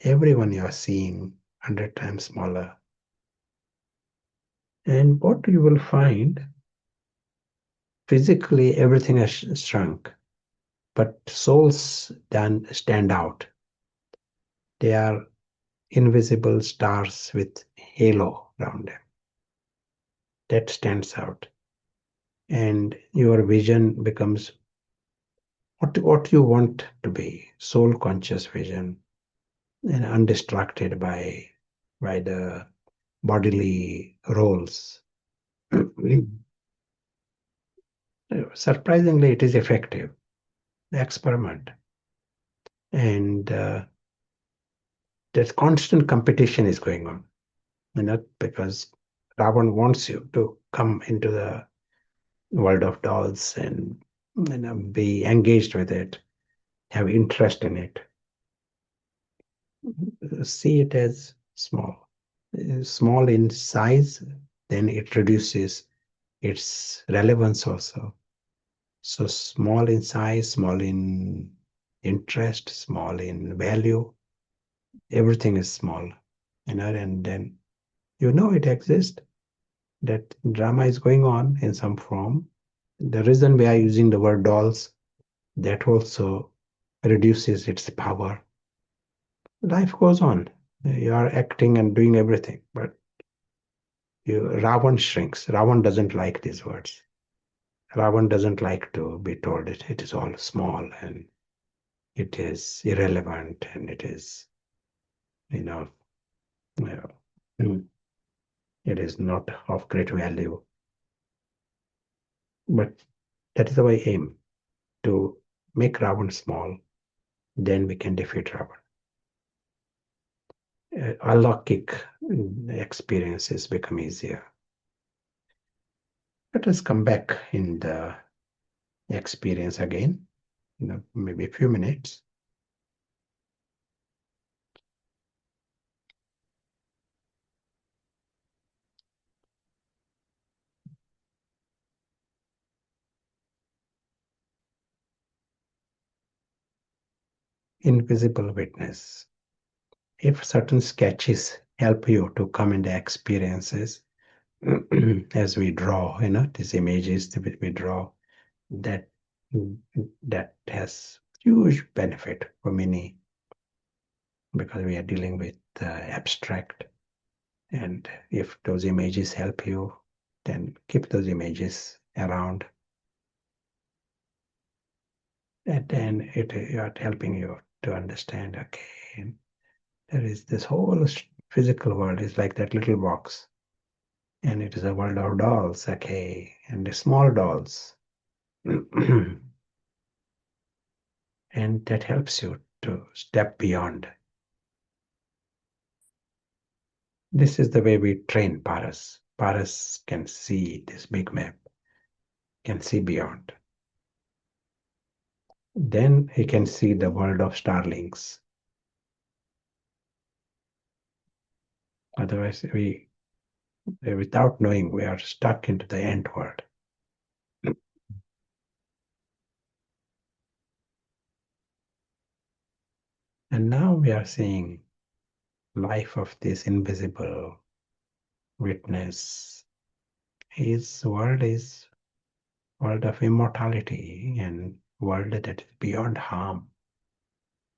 Everyone you are seeing 100 times smaller. And what you will find, physically everything has shrunk, but souls stand out. They are invisible stars with halo around them. That stands out. And your vision becomes what you want to be, soul conscious vision, and undistracted by the bodily roles. Surprisingly, it is effective. The experiment. And there's constant competition is going on. Because Ravan wants you to come into the world of dolls and be engaged with it, have interest in it. See it as small. Small in size, then it reduces its relevance also. So small in size, small in interest, small in value, everything is small. And then it exists, that drama is going on in some form. The reason we are using the word dolls, that also reduces its power. Life goes on. You are acting and doing everything, but Ravan shrinks. Ravan doesn't like these words. Ravan doesn't like to be told it is all small and it is irrelevant and it is, it is not of great value. But that is our aim, to make Ravan small, then we can defeat Ravan. Alokik experiences become easier. Let us come back in the experience again, maybe a few minutes. Invisible witness. If certain sketches help you to come into experiences, as we draw, these images that we draw, that has huge benefit for many. because we are dealing with abstract. And if those images help you, then keep those images around. And then it is helping you to understand, okay, there is this whole physical world is like that little box. And it is a world of dolls, okay, and the small dolls. And that helps you to step beyond. This is the way we train Paras. Paras can see this big map, can see beyond. Then he can see the world of starlings. Otherwise, without knowing, we are stuck into the ant world. And now we are seeing life of this invisible witness. His world is world of immortality and world that is beyond harm,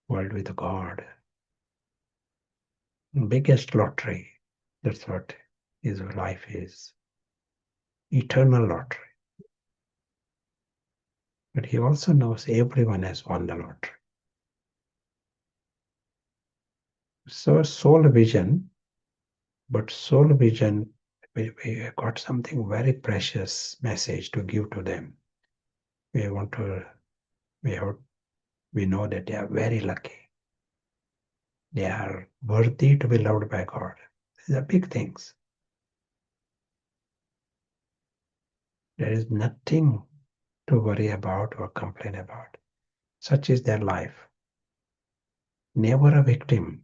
world with God. Biggest lottery. That's what his life is. Eternal lottery. But he also knows everyone has won the lottery. So soul vision, but soul vision, we got something very precious message to give to them. We want to, we know that they are very lucky. They are worthy to be loved by God. These are big things. There is nothing to worry about or complain about. Such is their life. Never a victim.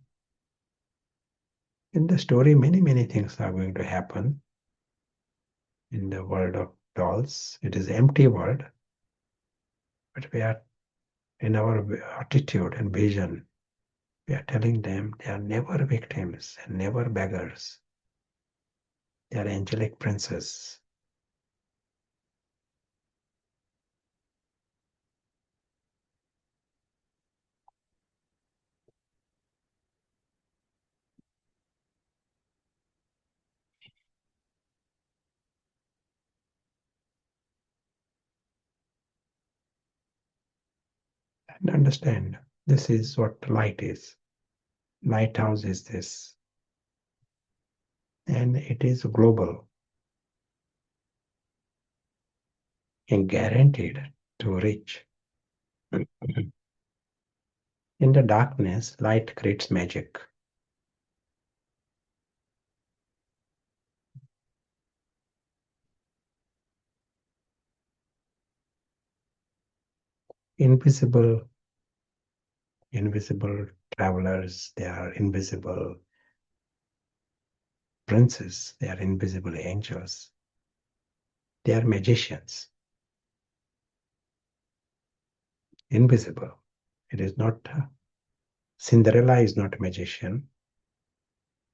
In the story, many things are going to happen in the world of dolls. It is an empty world, but we are in our attitude and vision, we are telling them they are never victims and never beggars. They are angelic princes. And understand, this is what light is. Lighthouse is this. And it is global and guaranteed to reach. In the darkness, light creates magic. Invisible travelers, they are invisible princes, they are invisible angels. They are magicians. Invisible. It is not, Cinderella is not a magician,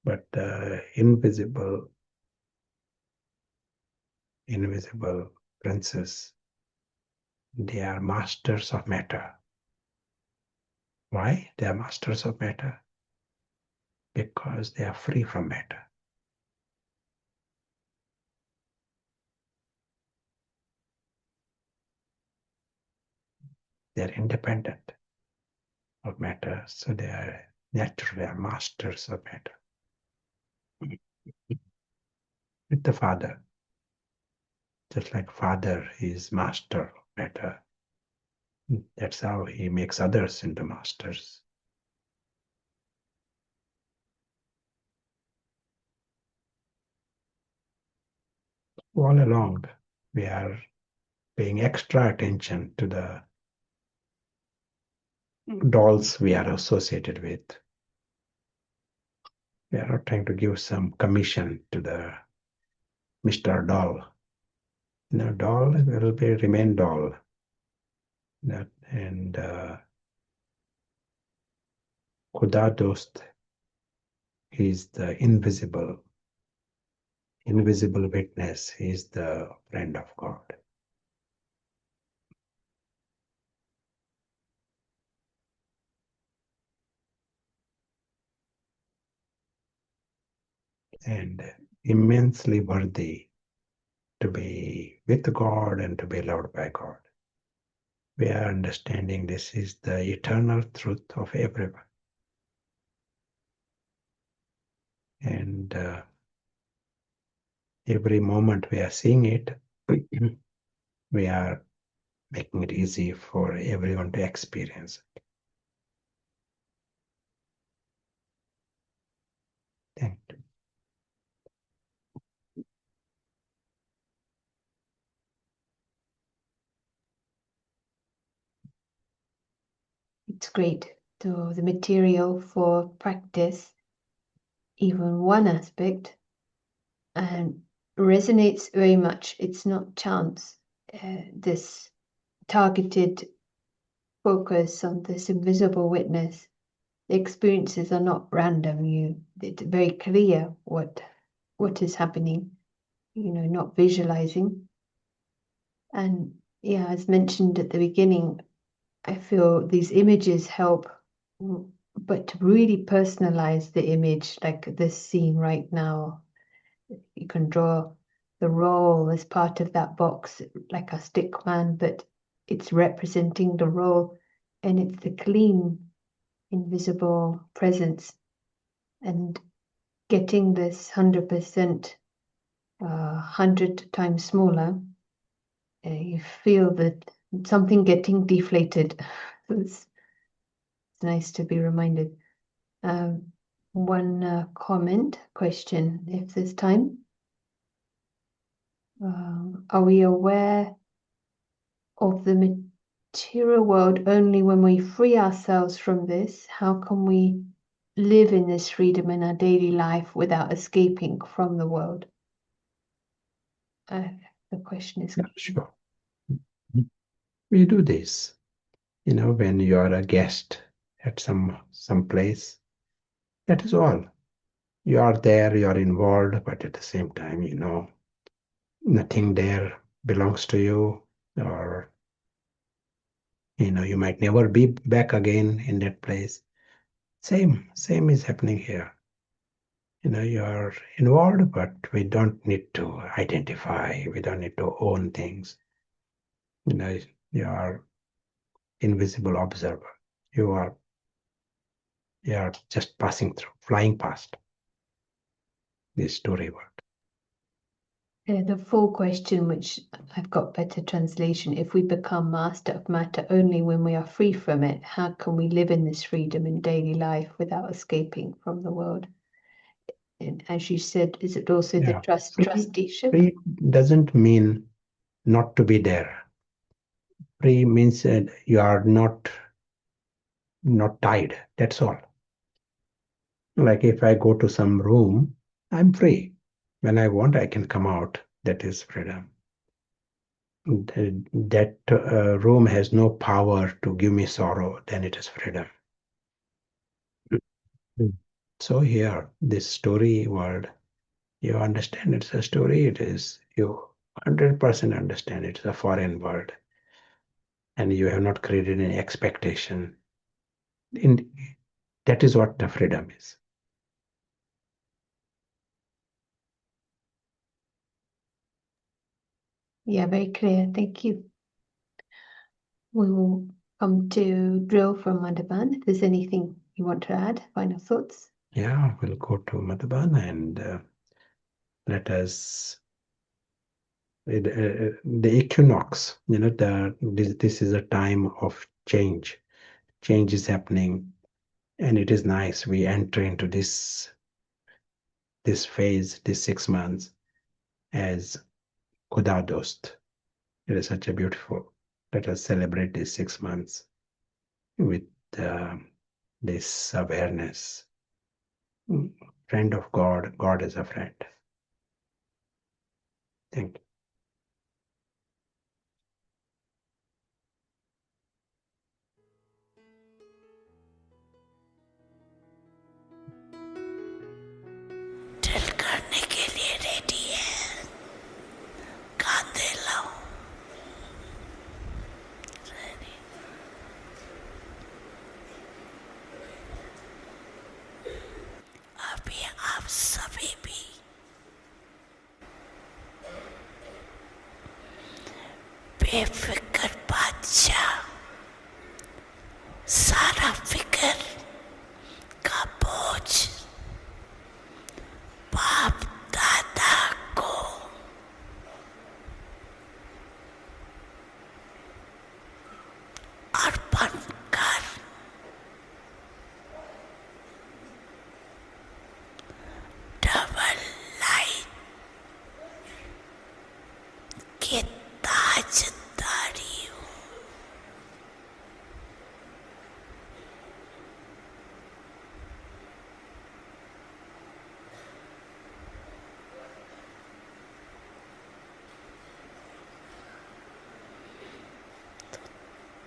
but invisible princess. They are masters of matter. Why? They are masters of matter. Because they are free from matter. They are independent of matter, so they are naturally are masters of matter. With the Father, just like Father is master of matter, that's how he makes others into masters. All along, we are paying extra attention to the dolls we are associated with. We are not trying to give some commission to the Mr. Doll. No, doll will remain doll. And Khuda Dhost is the invisible witness. He is the friend of God. and immensely worthy to be with God and to be loved by God. We are understanding this is the eternal truth of everyone. And every moment we are seeing it, we are making it easy for everyone to experience it. Thank you. It's great. So the material for practice, even one aspect, and resonates very much. It's not chance. This targeted focus on this invisible witness. The experiences are not random. It's very clear what is happening. Not visualizing. And yeah, as mentioned at the beginning, I feel these images help, but to really personalize the image, like this scene right now, you can draw the role as part of that box, like a stick man, but it's representing the role, and it's the clean, invisible presence, and getting this 100%, 100 times smaller. You feel that something getting deflated. It's nice to be reminded. One question, if there's time. Are we aware of the material world only when we free ourselves from this? How can we live in this freedom in our daily life without escaping from the world? The question is... Yeah, sure. We do this, when you are a guest at some place. That is all. You are there, you are involved, but at the same time, nothing there belongs to you, or you might never be back again in that place. Same is happening here. You are involved, but we don't need to identify, we don't need to own things. You are invisible observer. You are just passing through, flying past this story world. The full question, which I've got better translation: if we become master of matter only when we are free from it, how can we live in this freedom in daily life without escaping from the world? And as you said, is it also the trusteeship? Free doesn't mean not to be there. Free means that you are not tied. That's all. Like if I go to some room, I'm free. When I want, I can come out. That is freedom. That room has no power to give me sorrow, then it is freedom. So here, this story world, you understand it's a story, you 100% understand it's a foreign world, and you have not created any expectation. That is what the freedom is. Yeah, very clear. Thank you. We will come to drill from Madhavan. If there's anything you want to add, final thoughts? Yeah, we'll go to Madhavan and let us the equinox. This is a time of change. Change is happening, and it is nice. We enter into this phase, this 6 months, as Khuda Dhost. It is such a beautiful. Let us celebrate these 6 months with this awareness. Friend of God, God is a friend. Thank you. Drill करने के लिए ready है कांधे लाओ अभी आप सभी भी बेफिक्र बादशाह सारा फिक्र का बोझ बाप दादा को अर्पण कर डबल लाइट के ताजदारी हूँ।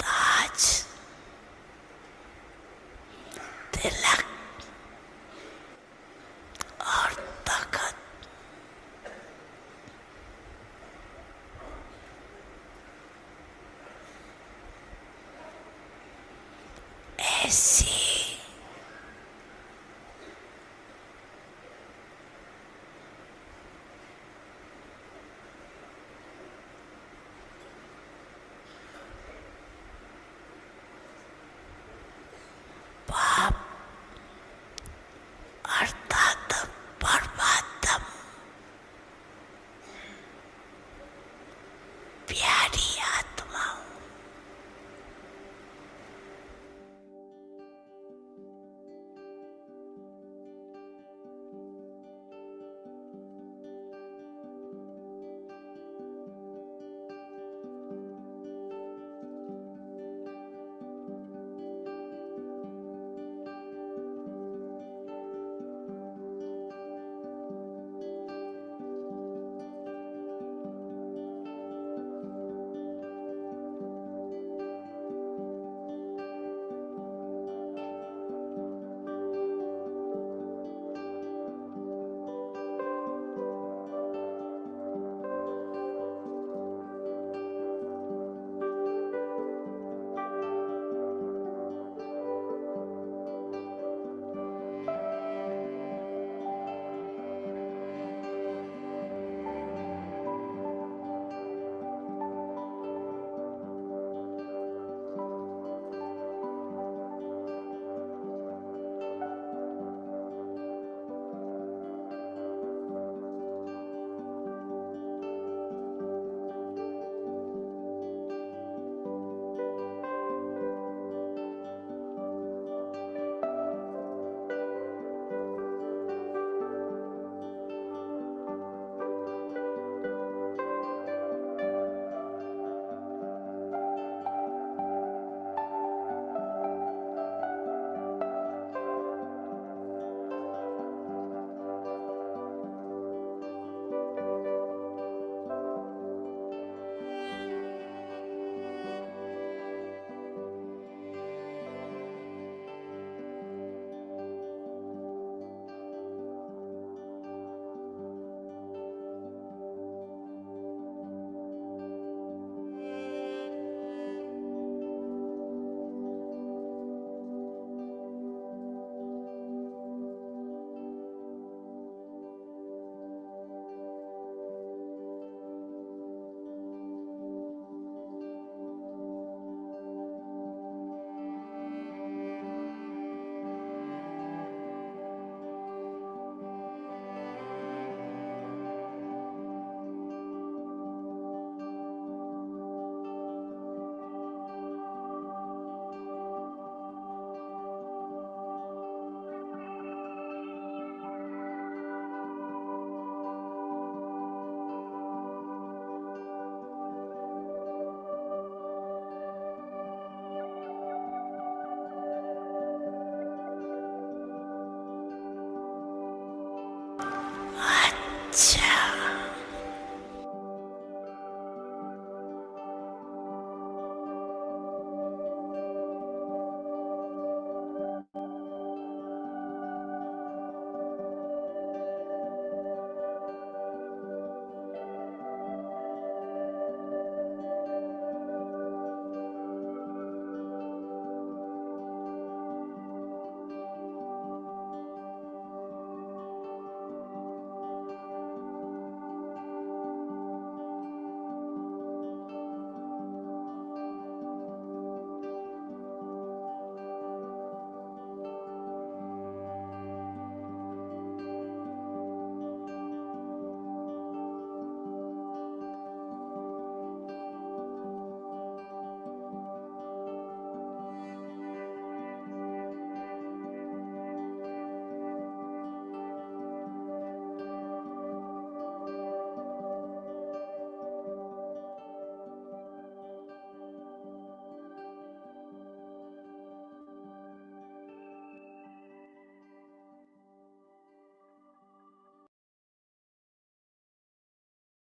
ताज तिलक और तखत ऐसी पाप अर्थात परमात्म प्यारी आत्माओं अच्छा